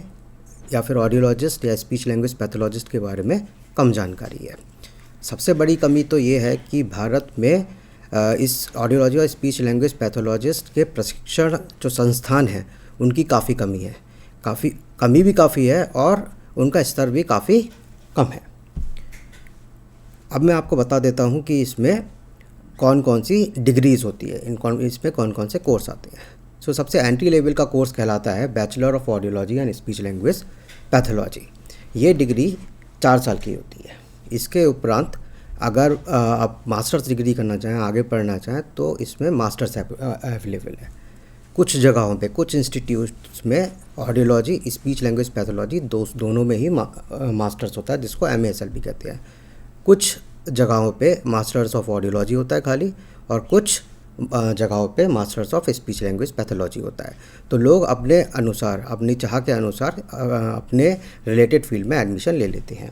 या फिर ऑडियोलॉजिस्ट या स्पीच लैंग्वेज पैथोलॉजिस्ट के बारे में कम जानकारी है। सबसे बड़ी कमी तो ये है कि भारत में इस ऑडियोलॉजी और स्पीच लैंग्वेज पैथोलॉजिस्ट के प्रशिक्षण जो संस्थान हैं उनकी काफ़ी कमी है, कमी भी काफ़ी है और उनका स्तर भी काफ़ी कम है। अब मैं आपको बता देता हूँ कि इसमें कौन कौन सी डिग्रीज़ होती है, इसमें कौन कौन से कोर्स आते हैं। सबसे एंट्री लेवल का कोर्स कहलाता है bachelor of audiology and speech language pathology. ये डिग्री 4 साल की होती है। इसके उपरांत अगर आप मास्टर्स डिग्री करना चाहें, आगे पढ़ना चाहें, तो इसमें मास्टर्स अवेलेबल है। कुछ जगहों पे, कुछ इंस्टीट्यूट्स में ऑडियोलॉजी, स्पीच लैंग्वेज पैथोलॉजी दोनों में ही मास्टर्स होता है, जिसको MASL भी कहते हैं। कुछ जगहों पे मास्टर्स ऑफ ऑडियोलॉजी होता है खाली, और कुछ जगहों पे masters of speech language pathology होता है। तो लोग अपने अनुसार, अपनी चाह के अनुसार अपने रिलेटेड फील्ड में एडमिशन ले लेते हैं।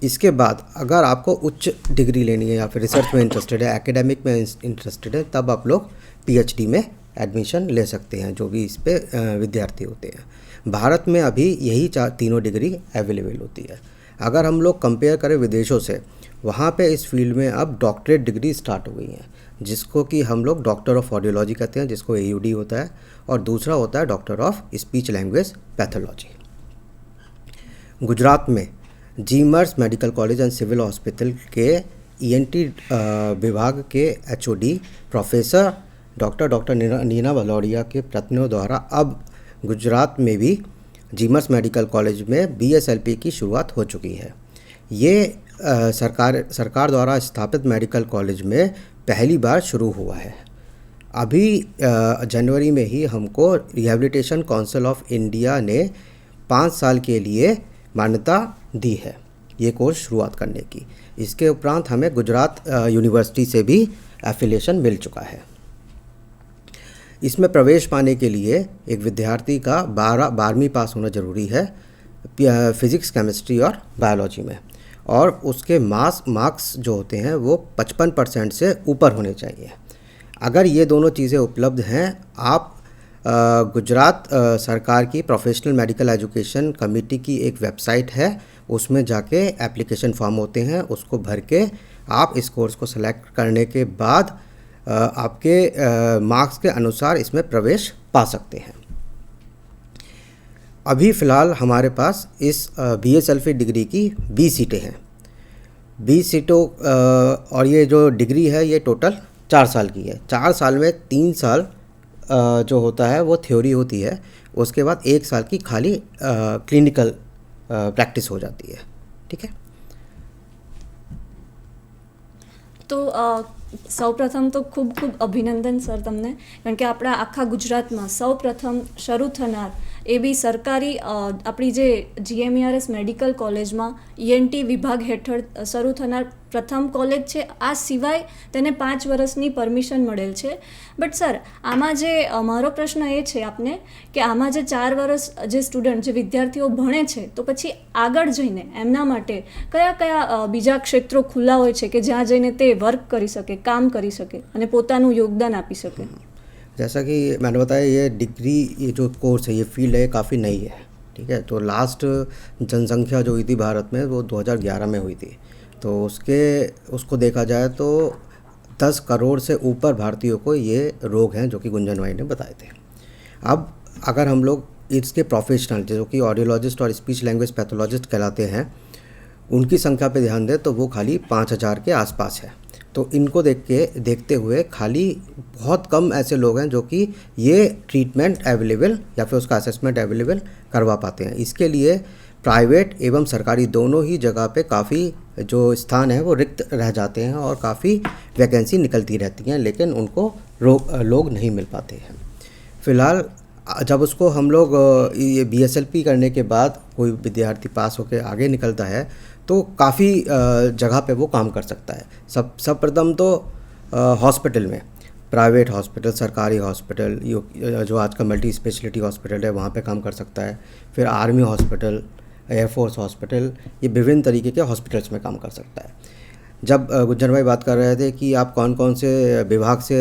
इसके बाद अगर आपको उच्च डिग्री लेनी है या फिर रिसर्च में इंटरेस्टेड है, एकेडमिक में इंटरेस्टेड है, तब आप लोग PhD में एडमिशन ले सकते हैं, जो भी इस पे विद्यार्थी होते हैं। भारत में अभी यही तीनों डिग्री अवेलेबल होती है। अगर हम लोग कंपेयर करें विदेशों से, वहाँ पे इस फील्ड में अब डॉक्टरेट डिग्री स्टार्ट हो गई हैं, जिसको कि हम लोग डॉक्टर ऑफ ऑडियोलॉजी कहते हैं, जिसको AUD होता है, और दूसरा होता है doctor of speech language pathology. Gujarat में GMERS medical college and civil hospital के ENT विभाग के HOD professor doctor Neena Bhalodia के प्रयत्नों द्वारा अब गुजरात में भी जीमर्स मेडिकल कॉलेज में BSLP की शुरुआत हो चुकी है। ये सरकार द्वारा स्थापित मेडिकल कॉलेज में पहली बार शुरू हुआ है। अभी जनवरी में ही हमको रिहैबिलिटेशन काउंसिल ऑफ इंडिया ने 5 साल के लिए मान्यता दी है ये कोर्स शुरुआत करने की। इसके उपरांत हमें गुजरात यूनिवर्सिटी से भी एफिलिएशन मिल चुका है। इसमें प्रवेश पाने के लिए एक विद्यार्थी का 12वीं पास होना ज़रूरी है फिज़िक्स, केमिस्ट्री और बायोलॉजी में, और उसके मार्क्स जो होते हैं वो 55% से ऊपर होने चाहिए। अगर ये दोनों चीज़ें उपलब्ध हैं, आप गुजरात सरकार की प्रोफेशनल मेडिकल एजुकेशन कमेटी की एक वेबसाइट है, उसमें जाके एप्लीकेशन फॉर्म होते हैं, उसको भर के आप इस कोर्स को सेलेक्ट करने के बाद आपके मार्क्स के अनुसार इसमें प्रवेश पा सकते हैं। अभी फ़िलहाल हमारे पास इस BSLP डिग्री की 20 सीटें हैं। 20 सीटों और ये जो डिग्री है ये टोटल 4 साल की है। 4 साल में 3 साल जो होता है वो थ्योरी होती है, उसके बाद 1 साल की खाली क्लिनिकल प्रैक्टिस हो जाती है। ठीक है। तो સૌપ્રથમ તો ખૂબ ખૂબ અભિનંદન સર તમને, કારણ કે આપણા આખા ગુજરાતમાં સૌપ્રથમ શરૂ થનાર એવી સરકારી આપણી જે GMERS મેડિકલ કોલેજમાં ENT વિભાગ હેઠળ શરૂ થનાર પ્રથમ કોલેજ છે। આ સિવાય તેને 5 વર્ષની પરમિશન મળેલ છે। બટ સર આમાં જે મારો પ્રશ્ન એ છે આપને કે આમાં જે 4 વર્ષ જે સ્ટુડન્ટ જે વિદ્યાર્થીઓ ભણે છે, તો પછી આગળ જઈને એમના માટે કયા કયા બીજા ક્ષેત્રો ખુલ્લા હોય છે કે જ્યાં જઈને તે વર્ક કરી શકે, काम करी सके અને પોતાનું યોગદાન આપી શકે। जैसा कि मैंने बताया, ये डिग्री, ये जो कोर्स है, ये फील्ड है, काफ़ी नई है। ठीक है। तो लास्ट जनसंख्या जो हुई थी भारत में वो 2011 में हुई थी। तो उसको देखा जाए तो 10 करोड़ से ऊपर भारतीयों को ये रोग हैं, जो कि गुंजन भाई ने बताए थे। अब अगर हम लोग इसके प्रोफेशनल जो कि ऑडियोलॉजिस्ट और स्पीच लैंग्वेज पैथोलॉजिस्ट कहलाते हैं, उनकी संख्या पे ध्यान दें तो वो खाली 5000 के आसपास है। तो इनको देखते हुए खाली बहुत कम ऐसे लोग हैं जो कि ये ट्रीटमेंट अवेलेबल या फिर उसका असेसमेंट अवेलेबल करवा पाते हैं। इसके लिए प्राइवेट एवं सरकारी दोनों ही जगह पे काफ़ी जो स्थान है वो रिक्त रह जाते हैं और काफ़ी वैकेंसी निकलती रहती हैं, लेकिन उनको लोग नहीं मिल पाते हैं। फ़िलहाल जब उसको हम लोग ये BSLP करने के बाद कोई विद्यार्थी पास होकर आगे निकलता है तो काफ़ी जगह पे वो काम कर सकता है। सब प्रथम तो हॉस्पिटल में, प्राइवेट हॉस्पिटल, सरकारी हॉस्पिटल, जो आज का मल्टी स्पेशलिटी हॉस्पिटल है वहाँ पे काम कर सकता है। फिर आर्मी हॉस्पिटल, एयरफोर्स हॉस्पिटल, ये विभिन्न तरीके के हॉस्पिटल्स में काम कर सकता है। जब गुंजन भाई बात कर रहे थे कि आप कौन कौन से विभाग से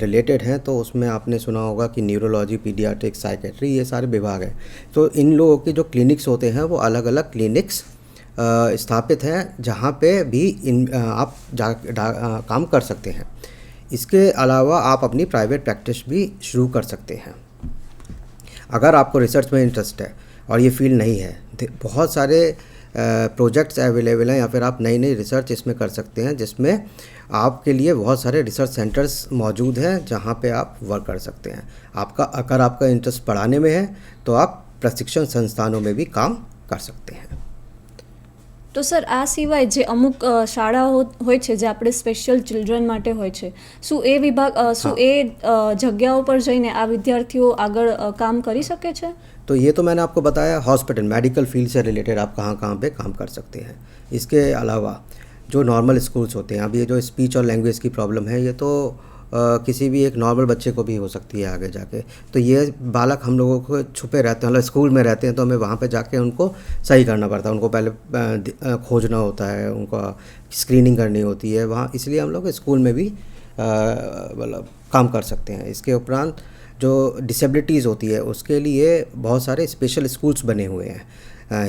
रिलेटेड हैं, तो उसमें आपने सुना होगा कि न्यूरोलॉजी, पीडियाट्रिक्स, साइकेट्री, ये सारे विभाग हैं। तो इन लोगों के जो क्लिनिक्स होते हैं वो अलग अलग क्लिनिक्स स्थापित हैं जहाँ पे भी आप काम कर सकते हैं। इसके अलावा आप अपनी प्राइवेट प्रैक्टिस भी शुरू कर सकते हैं अगर आपको रिसर्च में इंटरेस्ट है और ये फील्ड नहीं है। बहुत सारे प्रोजेक्ट्स अवेलेबल हैं या फिर आप नई नई रिसर्च इसमें कर सकते हैं, जिसमें आपके लिए बहुत सारे रिसर्च सेंटर्स मौजूद हैं जहां पे आप वर्क कर सकते हैं। अगर आपका इंटरेस्ट पढ़ाने में है तो आप प्रशिक्षण संस्थानों में भी काम कर सकते हैं। તો સર આ સિવાય જે અમુક શાળાઓ હોય છે જે આપણે સ્પેશિયલ ચિલ્ડ્રન માટે હોય છે, શું એ વિભાગ શું એ જગ્યાઓ પર જઈને આ વિદ્યાર્થીઓ આગળ કામ કરી શકે છે? तो ये तो मैंने आपको बताया, हॉस्पिटल, मेडिकल फील्ड से रिलेटेड आप कहाँ कहाँ पे काम कर सकते हैं। इसके अलावा जो नॉर्मल स्कूल्स होते हैं, अब ये जो स्पीच और लैंग्वेज की प्रॉब्लम है ये तो किसी भी एक नॉर्मल बच्चे को भी हो सकती है आगे जाके। तो ये बालक हम लोगों को छुपे रहते हैं, मतलब स्कूल में रहते हैं, तो हमें वहाँ पे जाके उनको सही करना पड़ता है। उनको पहले खोजना होता है, उनका स्क्रीनिंग करनी होती है वहाँ, इसलिए हम लोग स्कूल में भी मतलब काम कर सकते हैं। इसके उपरांत जो डिसेबिलिटीज़ होती है उसके लिए बहुत सारे स्पेशल स्कूल्स बने हुए हैं,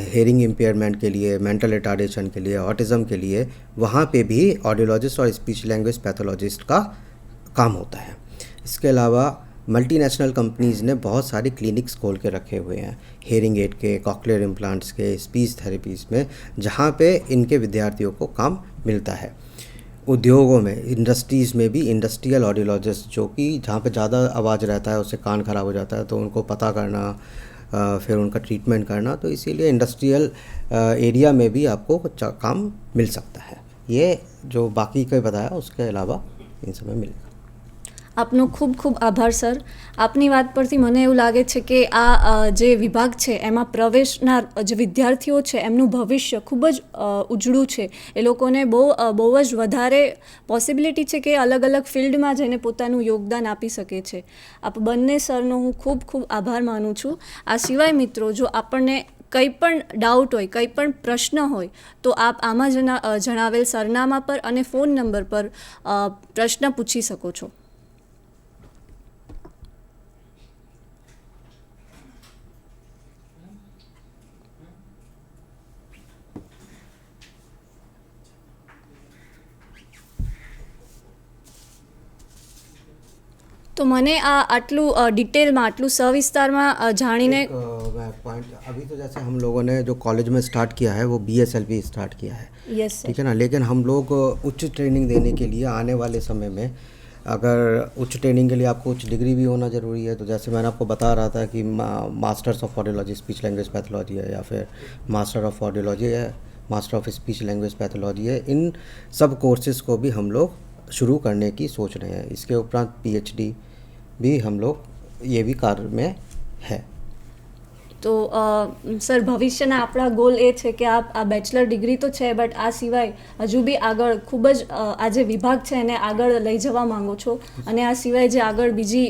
हेयरिंग इम्पेयरमेंट के लिए, मेंटल रिटार्डेशन के लिए, ऑटिज़म के लिए, वहाँ पे भी ऑडियोलॉजिस्ट और स्पीच लैंग्वेज पैथोलॉजिस्ट का काम होता है। इसके अलावा मल्टीनेशनल कंपनीज़ ने बहुत सारी क्लिनिक्स खोल के रखे हुए हैं, हेयरिंग एड के, कॉक्लियर इम्प्लांट्स के, स्पीच थेरेपीज़ में, जहाँ पे इनके विद्यार्थियों को काम मिलता है। उद्योगों में, इंडस्ट्रीज़ में भी इंडस्ट्रियल ऑडियोलॉजिस्ट, जो कि जहाँ पे ज़्यादा आवाज़ रहता है, उससे कान ख़राब हो जाता है, तो उनको पता करना, फिर उनका ट्रीटमेंट करना, तो इसीलिए इंडस्ट्रियल एरिया में भी आपको काम मिल सकता है। ये जो बाकी का बताया उसके अलावा इन सब में मिलेगा। આપનો ખૂબ ખૂબ આભાર સર. આપની વાત પરથી મને એવું લાગે છે કે આ જે વિભાગ છે એમાં પ્રવેશનાર જે વિદ્યાર્થીઓ છે એમનું ભવિષ્ય ખૂબ જ ઉજળું છે. એ લોકોને બહુ જ વધારે પોસિબિલિટી છે કે અલગ અલગ ફિલ્ડમાં જઈને પોતાનું યોગદાન આપી શકે છે. આપ બંને સરનો હું ખૂબ ખૂબ આભાર માનું છું. આ સિવાય મિત્રો, જો આપણને કંઈ પણ ડાઉટ હોય, કંઈ પણ પ્રશ્ન હોય, તો આપ આમાં જણાવેલ સરનામા પર અને ફોન નંબર પર પ્રશ્ન પૂછી શકો છો. तो मैंने आटलू डिटेल में आटलू सविस्तार में जानीने पॉइंट, अभी तो जैसे हम लोगों ने जो कॉलेज में स्टार्ट किया है वो BSLP स्टार्ट किया है, यस ठीक है ना। लेकिन हम लोग उच्च ट्रेनिंग देने के लिए आने वाले समय में, अगर उच्च ट्रेनिंग के लिए आपको उच्च डिग्री भी होना ज़रूरी है, तो जैसे मैंने आपको बता रहा था कि masters of audiology speech language pathology है, या फिर मास्टर ऑफ ऑडियोलॉजी है, master of speech language pathology है, इन सब कोर्सेज़ को भी हम लोग शुरू करने की सोच रहे हैं। इसके उपरांत PhD भी हम लोग ये भी कार्य में है। तो सर, भविष्यના આપણા ગોલ એ છે કે આ બેચલર ડિગ્રી તો છે, બટ આ સિવાય હજુ બી આગળ ખૂબ જ આ જે વિભાગ છે એને આગળ લઈ જવા માંગો છો, અને આ સિવાય જે આગળ બીજી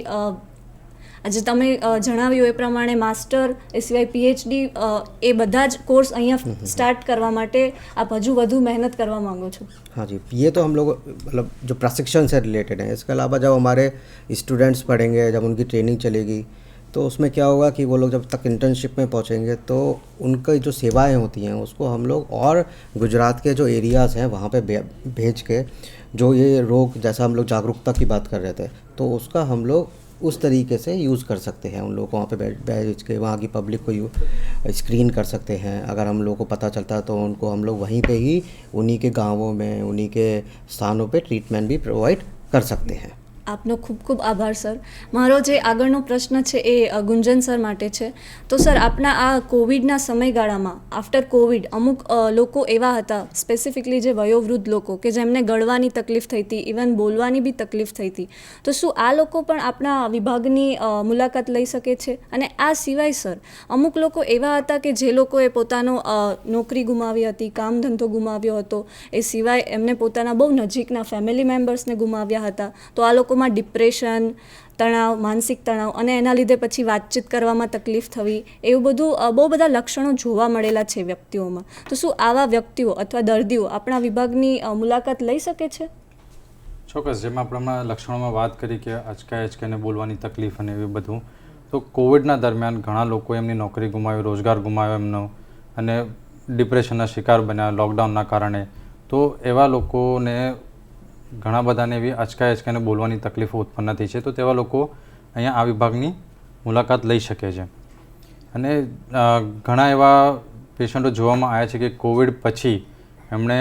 આજે તમે જણાવ્યું એ પ્રમાણે માસ્ટર, એ સિવાય PhD, એ બધા જ કોર્સ અહીંયા સ્ટાર્ટ કરવા માટે આપ હજુ વધુ મહેનત કરવા માંગો છો? हाँ जी, ये तो हम लोग मतलब जो प्रशिक्षण से रिलेटेड है। इसके अलावा जब हमारे स्टूडेंट्स पढ़ेंगे, जब उनकी ट्रेनिंग चलेगी, तो उसमें क्या होगा कि वो लोग जब तक इंटर्नशिप में पहुंचेंगे तो उनकी जो सेवाएं होती हैं उसको हम लोग और गुजरात के जो एरियाज़ हैं वहाँ पे भेज के, जो ये रोग, जैसा हम लोग जागरूकता की बात कर रहे थे, तो उसका हम लोग उस तरीके से यूज़ कर सकते हैं। उन लोगों को वहाँ पे भेज के वहाँ की पब्लिक को स्क्रीन कर सकते हैं। अगर हम लोगों को पता चलता है तो उनको हम लोग वहीं पे ही उन्हीं के गांवों में, उन्हीं के स्थानों पे ट्रीटमेंट भी प्रोवाइड कर सकते हैं। આપનો ખૂબ ખૂબ આભાર સર. મારો જે આગળનો પ્રશ્ન છે એ ગુંજન સર માટે છે. તો સર આપના આ કોવિડના સમયગાળામાં આફ્ટર કોવિડ અમુક લોકો એવા હતા, સ્પેસિફિકલી જે વયોવૃદ્ધ લોકો કે જેમને ગળવાની તકલીફ થઈ હતી, ઇવન બોલવાની બી તકલીફ થઈ હતી. તો શું આ લોકો પણ આપના વિભાગની મુલાકાત લઈ શકે છે? અને આ સિવાય સર અમુક લોકો એવા હતા કે જે લોકોએ પોતાનો નોકરી ગુમાવી હતી, કામ ધંધો ગુમાવ્યો હતો, એ સિવાય એમને પોતાના બહુ નજીકના ફેમિલી મેમ્બર્સને ગુમાવ્યા હતા. તો આ લોકોમાં ડિપ્રેશન, તણાવ, માનસિક તણાવ અને એના લીધે પછી વાતચીત કરવામાં તકલીફ થવી, એવું બધું બહુ બધા લક્ષણો જોવા મળેલા છે વ્યક્તિઓમાં. તો શું આવા વ્યક્તિઓ અથવા દર્દીઓ આપણા વિભાગની મુલાકાત લઈ શકે છે? ચોક્કસ. જેમ આપણે હમણાં લક્ષણોમાં વાત કરી કે અચકાઈને બોલવાની તકલીફ અને એવું બધું, તો કોવિડના દરમિયાન ઘણા લોકો એમની નોકરી ગુમાવી, રોજગાર ગુમાવ્યો એમનો, અને ડિપ્રેશનના શિકાર બન્યા લોકડાઉનના કારણે. તો એવા લોકોને ઘણા બધાને એવી અચકાઈને બોલવાની તકલીફો ઉત્પન્ન થઈ છે. તો તેવા લોકો અહીંયા આ વિભાગની મુલાકાત લઈ શકે છે. અને ઘણા એવા પેશન્ટો જોવામાં આવ્યા છે કે કોવિડ પછી એમણે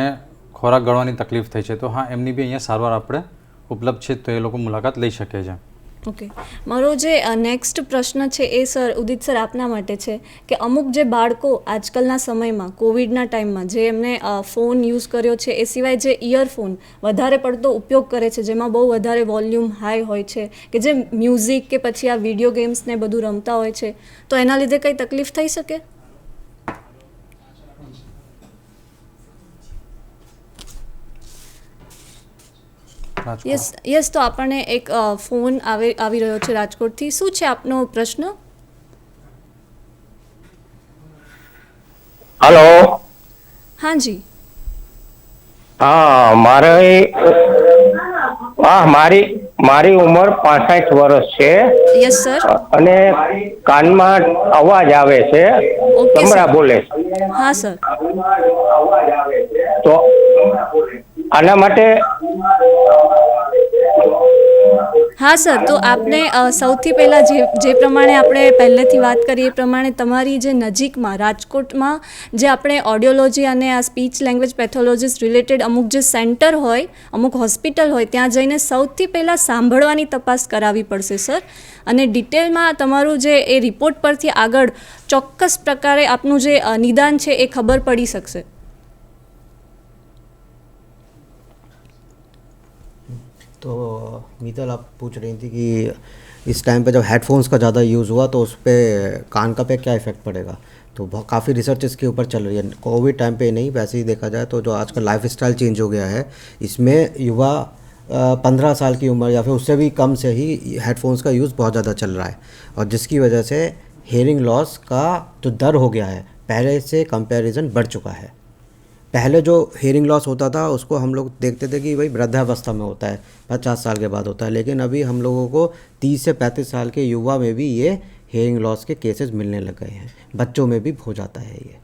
ખોરાક ગળવાની તકલીફ થઈ છે. તો હા, એમની બી અહીંયા સારવાર આપણે ઉપલબ્ધ છે, તો એ લોકો મુલાકાત લઈ શકે છે. ઓકે. મારો જે નેક્સ્ટ પ્રશ્ન છે એ સર ઉદિત સર આપના માટે છે કે અમુક જે બાળકો આજકાલના સમયમાં કોવિડના ટાઈમમાં જે એમને ફોન યુઝ કર્યો છે, એ સિવાય જે ઇયરફોન વધારે પડતો ઉપયોગ કરે છે, જેમાં બહુ વધારે વોલ્યુમ હાઈ હોય છે, કે જે મ્યુઝિક કે પછી આ વિડીયો ગેમ્સ ને બધું રમતા હોય છે, તો એના લીધે કંઈ તકલીફ થઈ શકે? યસ, તો આપણને એક ફોન આવી રહ્યો છે રાજકોટથી. શું છે આપનો પ્રશ્ન? हेलो. હા જી. हाँ, મારી ઉંમર 65 વર્ષ છે. Yes sir. અને કાનમાં અવાજ આવે છે, ઓકે સંભળા સર. બોલે. હા સર. તો આના માટે હા સર, તો આપને સૌથી પહેલાં જે પ્રમાણે આપણે પહેલેથી વાત કરી એ પ્રમાણે તમારી જે નજીકમાં રાજકોટમાં જે આપણે ઓડિયોલોજી અને આ સ્પીચ લેંગ્વેજ પેથોલોજીસ્ટ રિલેટેડ અમુક જે સેન્ટર હોય, અમુક હોસ્પિટલ હોય, ત્યાં જઈને સૌથી પહેલાં સાંભળવાની તપાસ કરાવવી પડશે સર. અને ડિટેલમાં તમારું જે એ રિપોર્ટ પરથી આગળ ચોક્કસ પ્રકારે આપનું જે નિદાન છે એ ખબર પડી શકશે. तो मीतल, आप पूछ रही थी कि इस टाइम पे जब हेडफोन्स का ज़्यादा यूज़ हुआ तो उस पर कान का पे क्या इफ़ेक्ट पड़ेगा. तो काफ़ी रिसर्च इसके ऊपर चल रही है. कोविड टाइम पे नहीं, वैसे ही देखा जाए तो जो आजकल लाइफ स्टाइल चेंज हो गया है, इसमें युवा 15 साल की उम्र या फिर उससे भी कम से ही हेडफोन्स का यूज़ बहुत ज़्यादा चल रहा है, और जिसकी वजह से हेयरिंग लॉस का जो दर हो गया है पहले से कंपैरिजन बढ़ चुका है. पहले जो हेयरिंग लॉस होता था उसको हम लोग देखते थे कि भाई वृद्धावस्था में होता है, 50 साल के बाद होता है, लेकिन अभी हम लोगों को 30 से 35 साल के युवा में भी ये हेयरिंग लॉस के केसेस मिलने लग गए हैं. बच्चों में भी हो जाता है ये,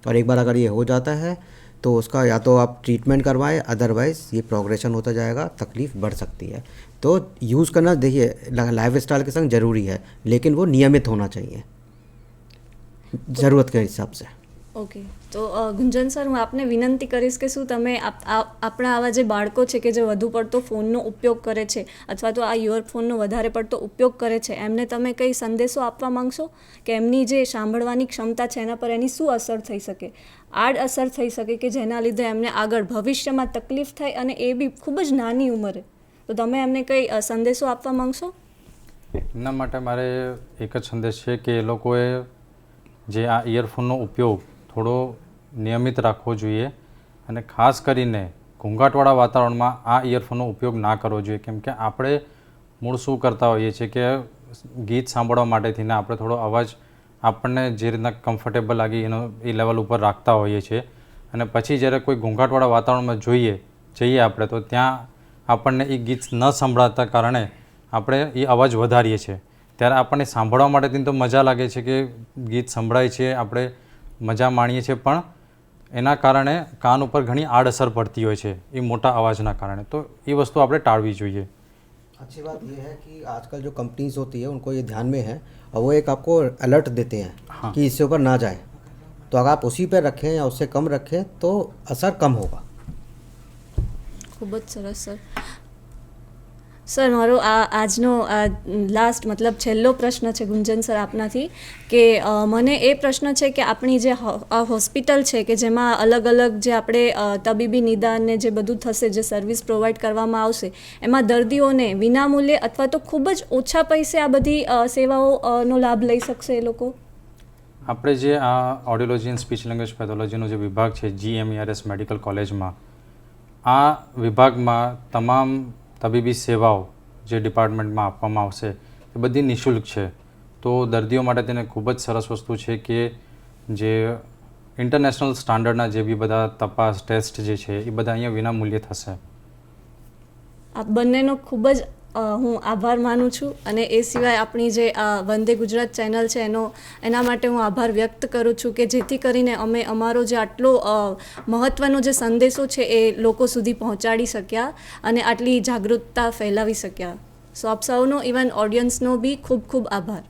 और एक बार अगर ये हो जाता है तो उसका या तो आप ट्रीटमेंट करवाएं, अदरवाइज़ ये प्रोग्रेशन होता जाएगा, तकलीफ़ बढ़ सकती है. तो यूज़ करना देखिए लाइफ स्टाइल के संग ज़रूरी है, लेकिन वो नियमित होना चाहिए ज़रूरत के हिसाब से. ઓકે. તો ગુંજન સર, હું આપને વિનંતી કરીશ કે શું તમે આપણા આવા જે બાળકો છે કે જે વધુ પડતો ફોનનો ઉપયોગ કરે છે અથવા તો આ ઇયરફોનનો વધારે પડતો ઉપયોગ કરે છે, એમને તમે કંઈ સંદેશો આપવા માંગશો કે એમની જે સાંભળવાની ક્ષમતા છે એના પર એની શું અસર થઈ શકે, આડ અસર થઈ શકે કે જેના લીધે એમને આગળ ભવિષ્યમાં તકલીફ થાય, અને એ બી ખૂબ જ નાની ઉંમરે? તો તમે એમને કંઈ સંદેશો આપવા માંગશો? એના માટે મારે એક જ સંદેશ છે કે એ લોકોએ જે આ ઇયરફોનનો ઉપયોગ થોડો નિયમિત રાખવો જોઈએ, અને ખાસ કરીને ઘોંઘાટવાળા વાતાવરણમાં આ ઇયરફોનનો ઉપયોગ ના કરવો જોઈએ. કેમ કે આપણે મૂળ શું કરતા હોઈએ છીએ કે ગીત સાંભળવા માટેથી ને આપણે થોડો અવાજ આપણને જે રીતના કમ્ફર્ટેબલ લાગે એનો એ લેવલ ઉપર રાખતા હોઈએ છીએ, અને પછી જ્યારે કોઈ ઘોંઘાટવાળા વાતાવરણમાં જઈએ આપણે, તો ત્યાં આપણને એ ગીત ન સંભળાતા કારણે આપણે એ અવાજ વધારીએ છીએ. ત્યારે આપણને સાંભળવા માટેથી તો મજા લાગે છે કે ગીત સંભળાય છે, આપણે મજા માણીએ છીએ, પણ એના કારણે કાન ઉપર ઘણી આડઅસર પડતી હોય છે એ મોટા અવાજના કારણે. તો એ વસ્તુ આપણે ટાળવી જોઈએ. अच्छी बात ये है कि आजकल जो कंपनीज होती है उनको ये ध्यान में है, और वो एक आपको अलर्ट देते हैं हाँ. कि इससे ऊपर ना जाए. तो अगर आप उसी पे रखें या उससे कम रखें तो असर कम होगा. ખૂબ જ સરસ સર. સર મારો આજનો લાસ્ટ મતલબ છેલ્લો પ્રશ્ન છે ગુંજન સર આપનાથી કે મને એ પ્રશ્ન છે કે આપણી જે આ હોસ્પિટલ છે કે જેમાં અલગ અલગ જે આપણે તબીબી નિદાન ને જે બધું થશે જે સર્વિસ પ્રોવાઈડ કરવામાં આવશે એમાં દર્દીઓને વિનામૂલ્યે અથવા તો ખૂબ જ ઓછા પૈસે આ બધી સેવાઓનો લાભ લઈ શકશે એ લોકો? આપણે જે આ ઓડિયોલોજી એન્ડ સ્પીચ લેંગ્વેજ પેથોલોજીનો જે વિભાગ છે GMERS મેડિકલ કોલેજમાં, આ વિભાગમાં તમામ તબીબી સેવાઓ જે ડિપાર્ટમેન્ટમાં આપવામાં આવશે એ બધી નિઃશુલ્ક છે. તો દર્દીઓ માટે તેને ખૂબ જ સરસ વસ્તુ છે કે જે ઇન્ટરનેશનલ સ્ટાન્ડર્ડના જે બી બધા તપાસ ટેસ્ટ જે છે એ બધા અહીંયા વિના મૂલ્યે થશે. આ બંનેનો ખૂબ જ હું આભાર માનું છું અને એ સિવાય આપણી જે આ વંદે ગુજરાત ચેનલ છે એના માટે હું આભાર વ્યક્ત કરું છું કે જેથી કરીને અમે અમારો જે આટલો મહત્ત્વનો જે સંદેશો છે એ લોકો સુધી પહોંચાડી શક્યા અને આટલી જાગૃતતા ફેલાવી શક્યા. સો આપ સૌનો ઇવન ઓડિયન્સનો બી ખૂબ ખૂબ આભાર.